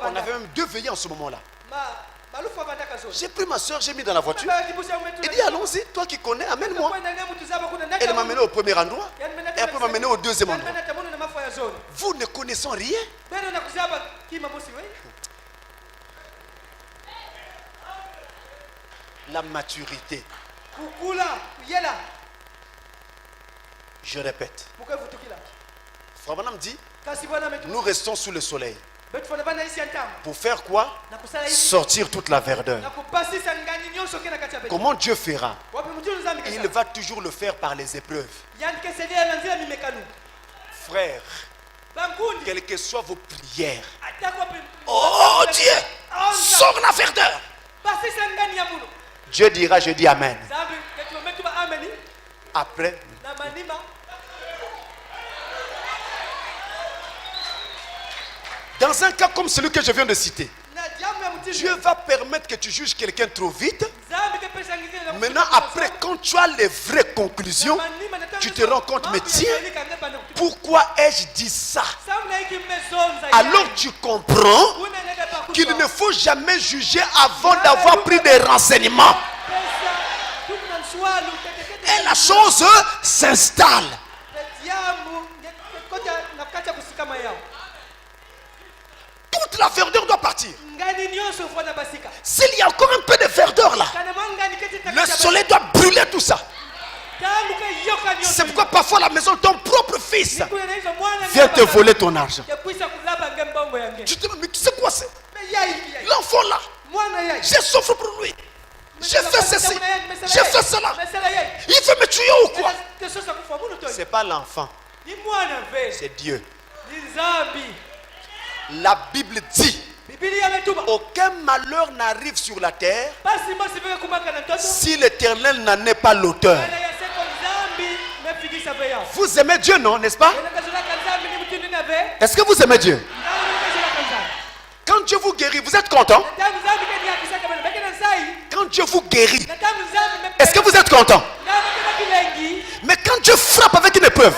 On avait même 2 veillées en ce moment-là. J'ai pris ma soeur, j'ai mis dans la voiture. Il dit allons-y, toi qui connais, amène-moi. Elle m'a mené au premier endroit. Et après m'a mené au deuxième endroit. Vous ne connaissez rien. La maturité. Je répète. Frère Branham dit, nous restons sous le soleil. Pour faire quoi? Sortir toute la verdeur. Comment Dieu fera? Il va toujours le faire par les épreuves. Frère, quelles que soient vos prières, oh Dieu, sors la verdeur. Dieu dira, je dis Amen. Après, dans un cas comme celui que je viens de citer, Dieu va permettre que tu juges quelqu'un trop vite. Maintenant, après, quand tu as les vraies conclusions, tu te rends compte, mais tiens, pourquoi ai-je dit ça? Alors tu comprends qu'il ne faut jamais juger avant d'avoir pris des renseignements. Et la chose s'installe. Toute la verdure doit partir. S'il y a encore un peu de verdure là, le soleil doit brûler tout ça. C'est pourquoi parfois la maison de ton propre fils vient te voler ton argent. Tu te dis, mais c'est quoi c'est? L'enfant là, j'ai souffert pour lui. J'ai fait ceci, j'ai fait cela. Il veut me tuer ou quoi? C'est pas l'enfant, c'est Dieu. La Bible dit, aucun malheur n'arrive sur la terre si l'Éternel n'en est pas l'auteur. Vous aimez Dieu, non, n'est-ce pas? Est-ce que vous aimez Dieu? Quand Dieu vous guérit, vous êtes content? Quand Dieu vous guérit, est-ce que vous êtes content? Mais quand Dieu frappe avec une épreuve,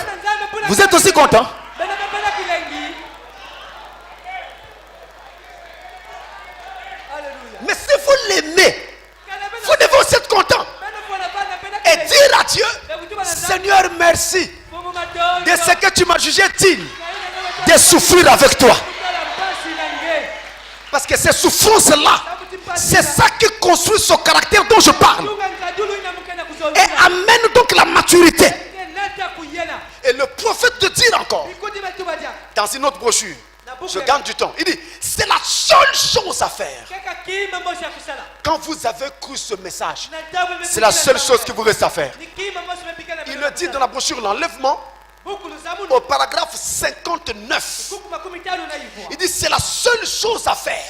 vous êtes aussi content? Mais si vous l'aimez, vous devez aussi être content et dire à Dieu, Seigneur, merci de ce que tu m'as jugé digne de souffrir avec toi. Parce que ces souffrances-là, c'est ça qui construit ce caractère dont je parle et amène donc la maturité. Et le prophète te dit encore dans une autre brochure, je gagne du temps, il dit, C'est la seule chose à faire. Quand vous avez cru ce message, c'est la seule chose qui vous reste à faire. Il le dit dans la brochure L'Enlèvement, au paragraphe 59. Il dit c'est la seule chose à faire.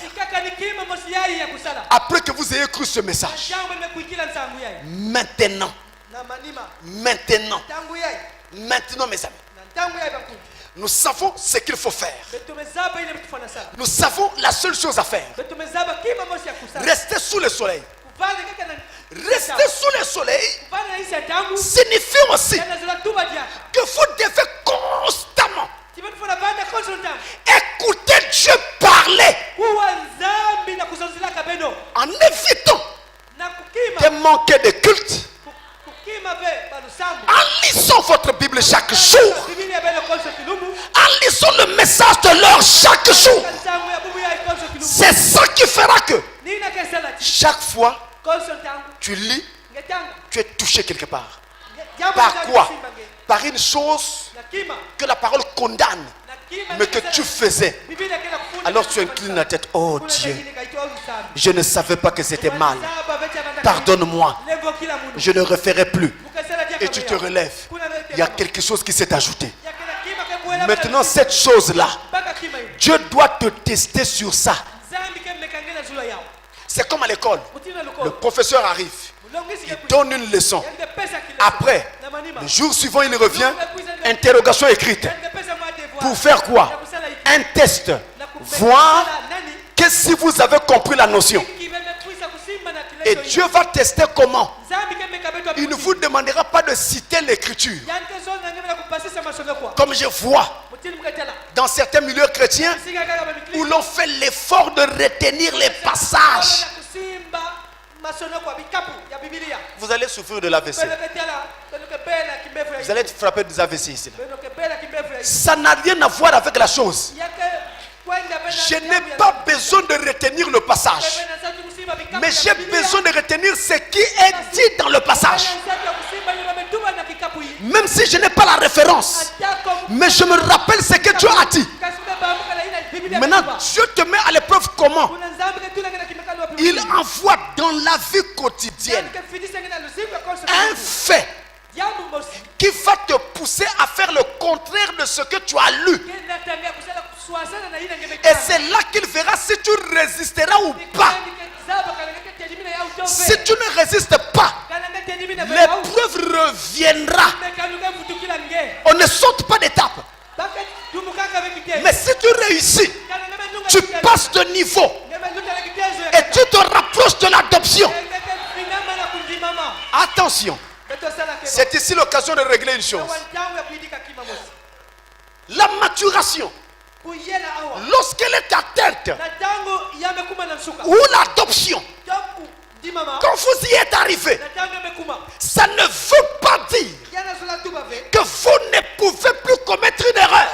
Après que vous ayez cru ce message. Maintenant, mes amis, nous savons ce qu'il faut faire. Nous savons la seule chose à faire. Rester sous le soleil. Rester sous le soleil signifie aussi que vous devez constamment écouter Dieu parler en évitant de manquer de culte, en lisant votre Bible chaque jour, en lisant le message de l'heure chaque jour. C'est ça qui fera que chaque fois tu lis, tu es touché quelque part. Par quoi? Par une chose que la parole condamne, mais que tu faisais. Alors tu inclines la tête. Oh Dieu, je ne savais pas que c'était mal. Pardonne-moi, je ne referai plus. Et tu te relèves. Il y a quelque chose qui s'est ajouté. Maintenant cette chose-là, Dieu doit te tester sur ça. C'est comme à l'école. Le professeur arrive, il donne une leçon. Après, le jour suivant, il revient, interrogation écrite. Pour faire quoi? Un test. Voir que si vous avez compris la notion. Et Dieu va tester comment? Il ne vous demandera pas de citer l'écriture. Comme je vois dans certains milieux chrétiens où l'on fait l'effort de retenir les passages. Vous allez souffrir de l'AVC. Vous allez être frappé des AVC ici. Ça n'a rien à voir avec la chose. Je n'ai pas besoin de retenir le passage, mais j'ai besoin de retenir ce qui est dit dans le passage. Même si je n'ai pas la référence, mais je me rappelle ce que Dieu a dit. Maintenant, Dieu te met à l'épreuve comment? Il envoie dans la vie quotidienne un fait qui va te pousser à faire le contraire de ce que tu as lu. Et c'est là qu'il verra si tu résisteras ou pas. Si tu ne résistes pas, l'épreuve reviendra. On ne saute pas d'étape. Mais si tu réussis, tu passes de niveau et tu te rapproches de l'adoption. Attention, c'est ici l'occasion de régler une chose. La maturation, lorsqu'elle est atteinte, ou l'adoption, quand vous y êtes arrivé, ça ne veut pas dire que vous ne pouvez plus commettre une erreur.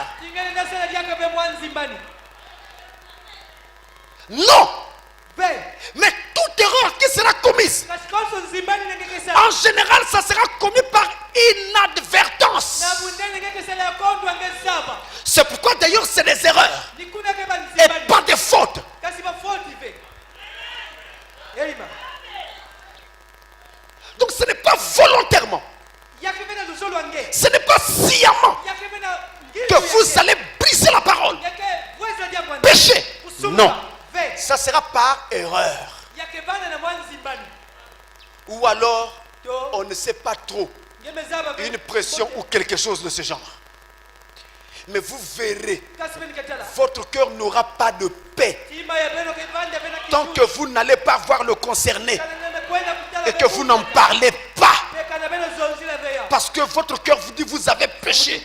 Non. Mais toute erreur qui sera commise, en général, ça sera commis par inadvertance. C'est pourquoi d'ailleurs c'est des erreurs et pas des fautes. Donc ce n'est pas volontairement, ce n'est pas sciemment que vous allez briser la parole, pécher. Non, ça sera par erreur. Ou alors on ne sait pas trop, une pression ou quelque chose de ce genre. Mais vous verrez, votre cœur n'aura pas de paix tant que vous n'allez pas voir le concerné et que vous n'en parlez pas. Parce que votre cœur vous dit vous avez péché.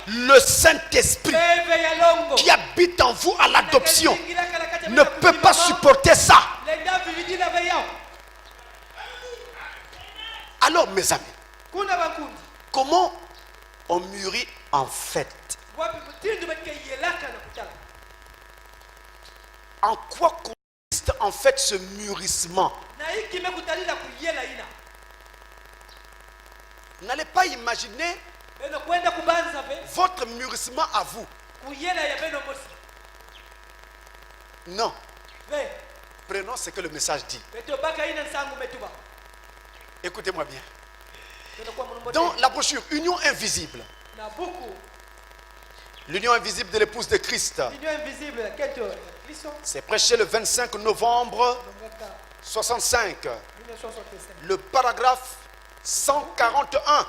Le Saint-Esprit qui habite en vous à l'adoption ne peut pas supporter ça. Alors mes amis, comment on mûrit en fait? En quoi consiste en fait ce mûrissement? N'allez pas imaginer votre mûrissement à vous Non. Prenons ce que le message dit. Écoutez-moi bien. Dans la brochure Union invisible, l'union invisible de l'épouse de Christ, c'est prêché le 25 novembre 65, le paragraphe 141.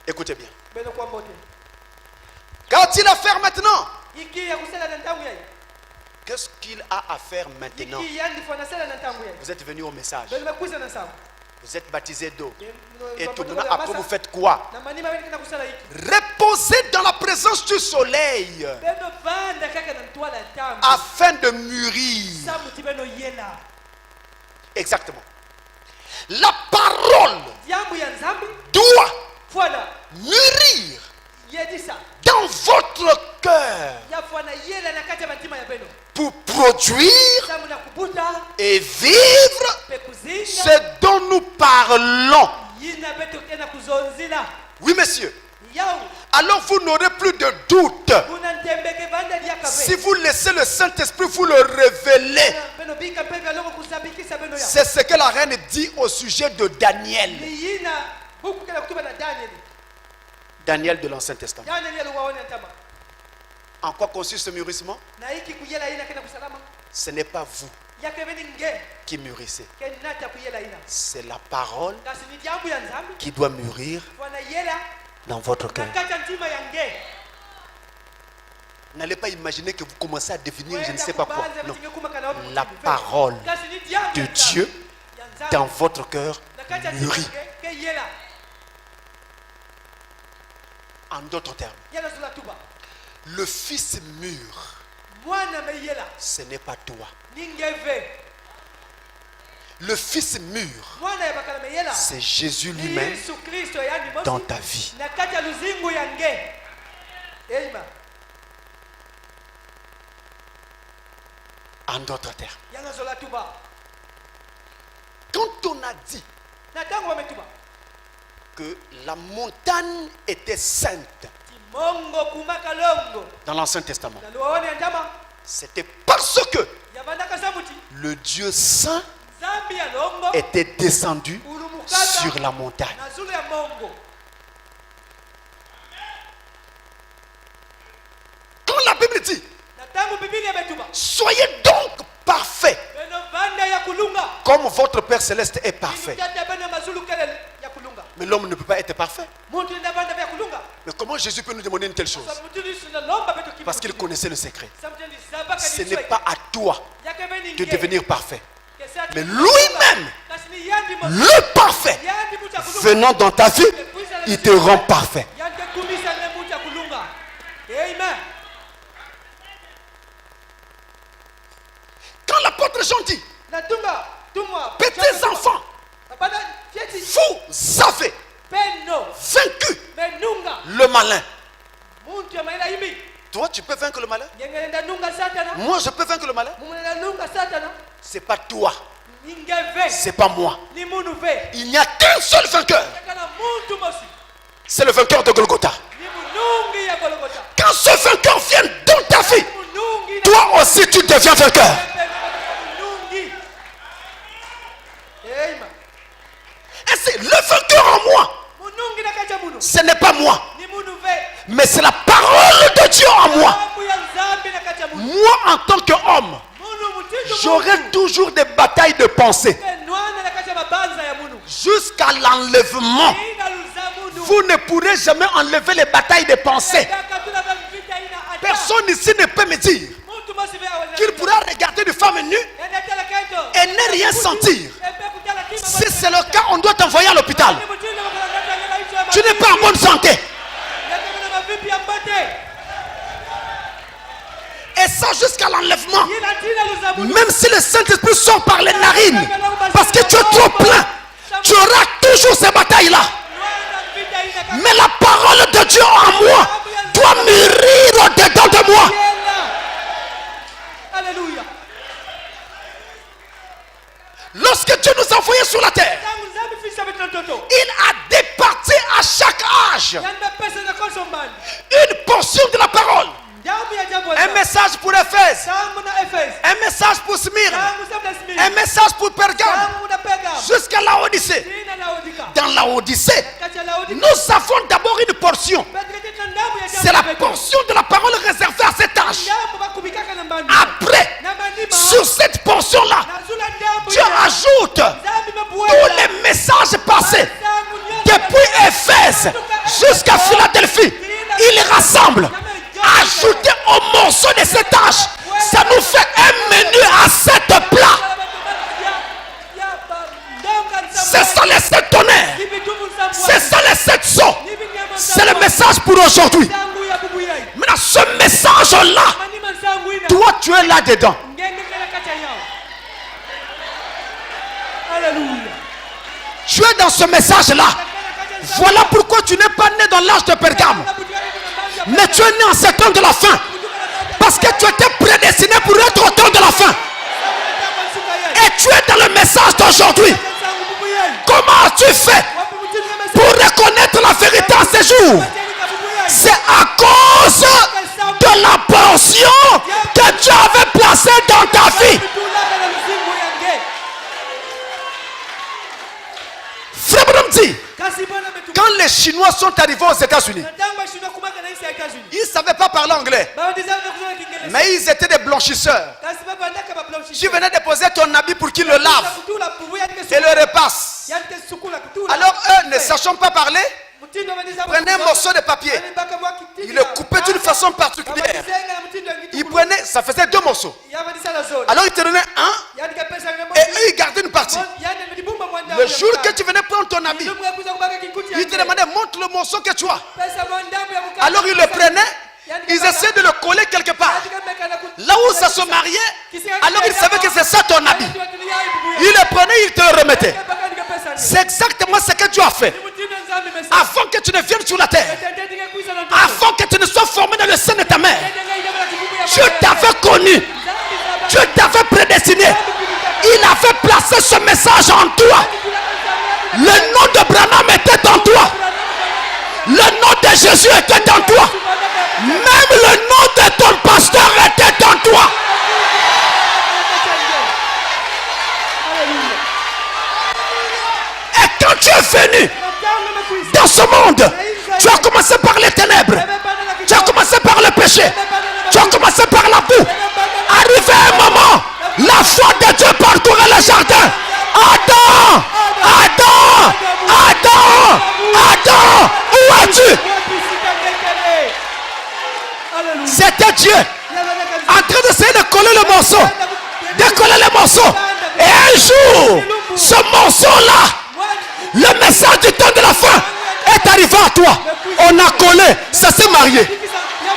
Écoutez bien. Qu'a-t-il à faire maintenant? Qu'est-ce qu'il a à faire maintenant? Vous êtes venu au message. Vous êtes baptisé d'eau. Et tout maintenant, après vous faites quoi? Reposez dans la présence du soleil afin de mûrir. Exactement. La parole doit mûrir dans votre cœur pour produire et vivre ce dont nous parlons. Oui, monsieur. Alors vous n'aurez plus de doute. Si vous laissez le Saint-Esprit vous le révéler. C'est ce que la reine dit au sujet de Daniel. Daniel de l'Ancien Testament. En quoi consiste ce mûrissement? Ce n'est pas vous qui mûrissez. C'est la parole qui doit mûrir dans votre cœur. N'allez pas imaginer que vous commencez à devenir je ne sais pas quoi. Non. La parole de Dieu dans votre cœur mûrit. En d'autres termes, le fils mûr, ce n'est pas toi. Le fils mûr, c'est Jésus lui-même dans ta vie. En d'autres termes, quand on a dit que la montagne était sainte dans l'Ancien Testament, c'était parce que le Dieu saint était descendu sur la montagne. Quand la Bible dit soyez donc parfaits comme votre Père Céleste est parfait. Mais l'homme ne peut pas être parfait. Mais comment Jésus peut nous demander une telle chose? Parce qu'il connaissait le secret. Ce n'est pas à toi de devenir parfait, mais lui-même, le parfait, venant dans ta vie, il te rend parfait. Quand l'apôtre Jean dit, petits enfants, vous avez vaincu le malin. Toi, tu peux vaincre le malin? Moi, je peux vaincre le malin? C'est pas toi. C'est pas moi. Il n'y a qu'un seul vainqueur. C'est le vainqueur de Golgotha. Quand ce vainqueur vient dans ta vie, toi aussi tu deviens vainqueur. Et c'est le vainqueur en moi. Ce n'est pas moi, mais c'est la parole de Dieu en moi. Moi, en tant qu'homme, j'aurai toujours des batailles de pensée jusqu'à l'enlèvement. Vous ne pourrez jamais enlever les batailles de pensée. Personne ici ne peut me dire qu'il pourra regarder une femme nue et ne rien sentir. Si c'est le cas, on doit t'envoyer à l'hôpital. Tu n'es pas en bonne santé. Et ça jusqu'à l'enlèvement. Même si le Saint-Esprit sort par les narines, parce que tu es trop plein, tu auras toujours ces batailles-là. Mais la parole de Dieu en moi doit mûrir au-dedans de moi. Alléluia. Lorsque Dieu nous a envoyés sur la terre, il a départi à chaque message, une portion de la parole. Un message pour Éphèse, un message pour Smyrne, un message pour Pergame, jusqu'à la Odyssée. Dans la Odyssée, nous avons d'abord une portion. C'est la portion de la parole réservée à cet âge. Après, sur cette portion-là, Dieu ajoute tous les messages passés. Depuis Éphèse jusqu'à Philadelphie, il rassemble. Ajouter au morceau de cet âge, ça nous fait un menu à 7 plats. C'est ça les 7 tonnerres. C'est ça les 7 sons. C'est le message pour aujourd'hui. Maintenant, ce message-là, toi, tu es là-dedans. Tu es dans ce message-là. Voilà pourquoi tu n'es pas né dans l'âge de Pergame. Mais tu es né en ce temps de la fin. Parce que tu étais prédestiné pour être au temps de la fin. Et tu es dans le message d'aujourd'hui. Comment as-tu fait pour reconnaître la vérité en ces jours? C'est à cause de la portion que Dieu avait placée dans ta vie. Frère Branham dit, quand les Chinois sont arrivés aux États-Unis, ils ne savaient pas parler anglais, mais ils étaient des blanchisseurs. Tu venais déposer ton habit pour qu'ils le lavent et le repassent. Alors eux, ne sachant pas parler, prenaient un morceau de papier, ils le coupaient d'une façon particulière. Ils prenaient, ça faisait 2 morceaux. Alors ils te donnaient un et eux ils gardaient une partie. Le jour que tu venais prendre ton habit, ils te demandaient montre le morceau que tu as. Alors ils le prenaient, ils essayaient de le coller quelque part. Là où ça se mariait, alors ils savaient que c'est ça ton habit. Ils le prenaient, ils te le remettaient. C'est exactement ce que tu as fait. Avant que tu ne viennes sur la terre, avant que tu ne sois formé dans le sein de ta mère, Dieu t'avait connu, Dieu t'avait prédestiné. Il avait placé ce message en toi. Le nom de Branham était en toi. Le nom de Jésus était en toi. Même le nom de ton pasteur était en toi. Et quand tu es venu dans ce monde, tu as commencé par les ténèbres, tu as commencé par le péché, tu as commencé par la boue. Arrivé à un moment, la foi de Dieu parcourait le jardin. Adam, Adam, Adam, Adam, où es-tu? C'était Dieu en train d'essayer de coller le morceau, de coller les morceaux. Et un jour, ce morceau-là, le message du temps de la fin est arrivé à toi. On a collé, ça s'est marié.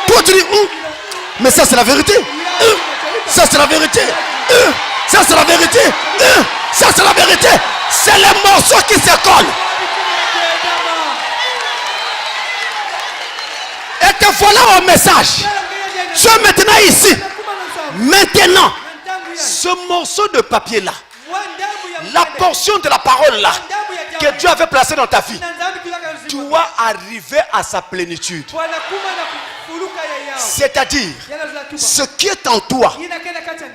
Toi tu dis, mais ça c'est la vérité. Ça c'est la vérité. Ça c'est la vérité. Ça c'est la vérité. C'est les morceaux qui se collent. Et te voilà au message. Tu es maintenant ici. Maintenant, ce morceau de papier là, la portion de la parole là, que Dieu avait placé dans ta vie, doit arriver à sa plénitude. C'est-à-dire, ce qui est en toi,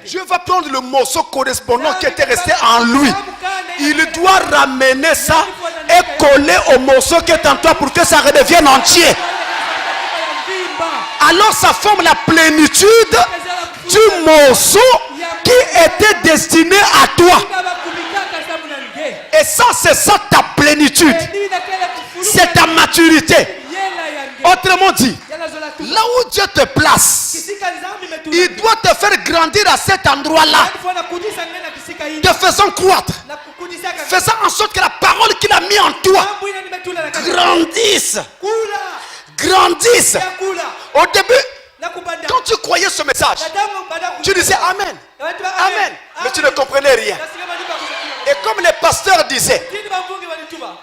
Dieu va prendre le morceau correspondant qui était resté en lui. Il doit ramener ça et coller au morceau qui est en toi pour que ça redevienne entier. Alors ça forme la plénitude du morceau qui était destiné à toi. Et ça, c'est ça ta plénitude. C'est ta maturité. Autrement dit, là où Dieu te place, il doit te faire grandir à cet endroit-là, te faisant croître, faisant en sorte que la parole qu'il a mis en toi grandisse. Grandisse. Au début, quand tu croyais ce message, tu disais Amen. Amen. Mais tu ne comprenais rien. Et comme les pasteurs disaient,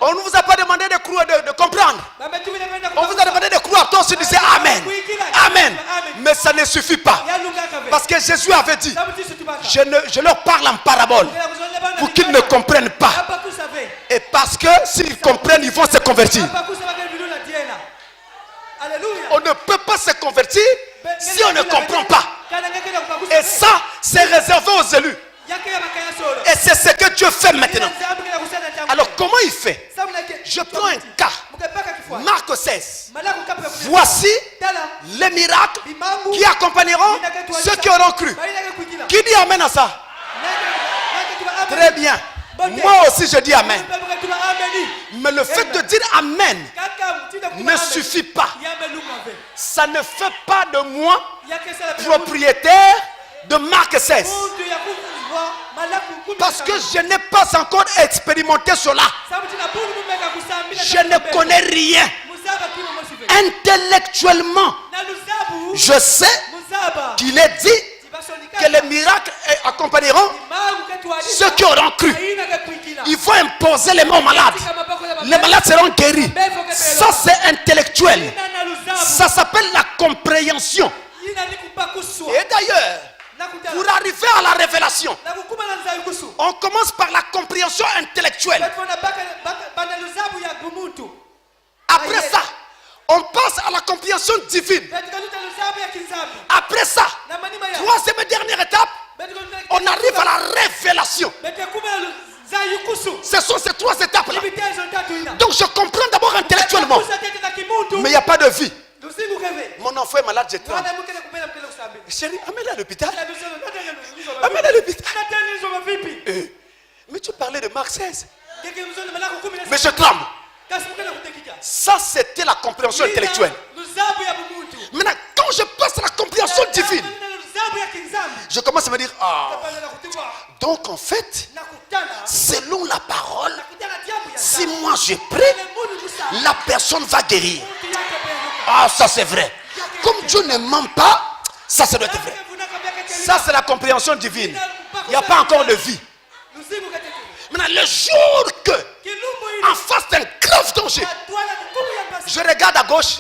on ne vous a pas demandé de croire, de comprendre. On vous a demandé de croire. Toi aussi, tu disais Amen. Amen. Mais ça ne suffit pas. Parce que Jésus avait dit, je leur parle en parabole pour qu'ils ne comprennent pas. Et parce que s'ils comprennent, ils vont se convertir. On ne peut pas se convertir si on ne comprend pas. Et ça, c'est réservé aux élus. Et c'est ce que Dieu fait maintenant. Alors comment il fait? Je prends un cas. Marc 16. Voici les miracles qui accompagneront ceux qui auront cru. Qui dit amen à ça? Très bien. Moi aussi je dis amen. Mais le fait de dire amen ne suffit pas. Ça ne fait pas de moi propriétaire de Marc 16. Parce que je n'ai pas encore expérimenté cela. Je ne connais rien. Intellectuellement, je sais qu'il est dit que les miracles accompagneront ceux qui auront cru. Il faut imposer les mains aux malades. Les malades seront guéris. Ça c'est intellectuel. Ça s'appelle la compréhension. Et d'ailleurs, pour arriver à la révélation, on commence par la compréhension intellectuelle. Après ça, on passe à la compréhension divine. Après ça, troisième et dernière étape, on arrive à la révélation. Ce sont ces trois étapes-là. Donc je comprends d'abord intellectuellement. Mais il n'y a pas de vie. Mon enfant est malade, je tremble. Chérie, amène-le à l'hôpital. Amène-le à l'hôpital. Mais tu parlais de Marc 16. Mais je tremble. Ça, c'était la compréhension intellectuelle. Maintenant, quand je passe à la compréhension divine, je commence à me dire, donc en fait, selon la parole, si moi je prie, la personne va guérir. Ah, ça c'est vrai. Comme Dieu ne ment pas, ça doit être vrai. Ça c'est la compréhension divine. Il n'y a pas encore de vie. Maintenant, le jour que, en face d'un grave danger, je regarde à gauche,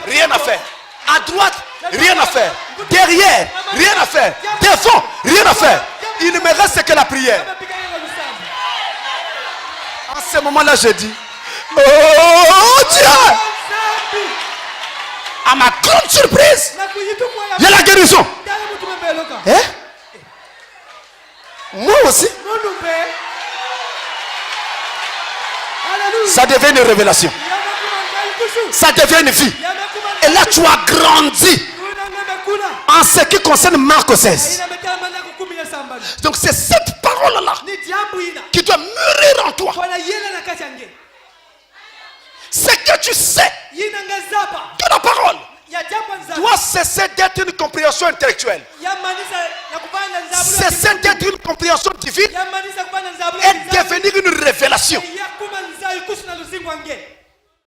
rien à faire. À droite, rien à faire. Derrière, rien à faire. Devant, rien à faire. Il ne me reste que la prière. En ce moment-là, je dis, oh Dieu! À ma grande surprise, il y a la guérison. Hein? Moi aussi. Ça devient une révélation. Ça devient une vie. Et là tu as grandi en ce qui concerne Marc 16. Donc c'est cette parole-là qui doit mûrir en toi. Ce que tu sais de la parole doit cesser d'être une compréhension intellectuelle. Cesser d'être une compréhension divine et devenir une révélation.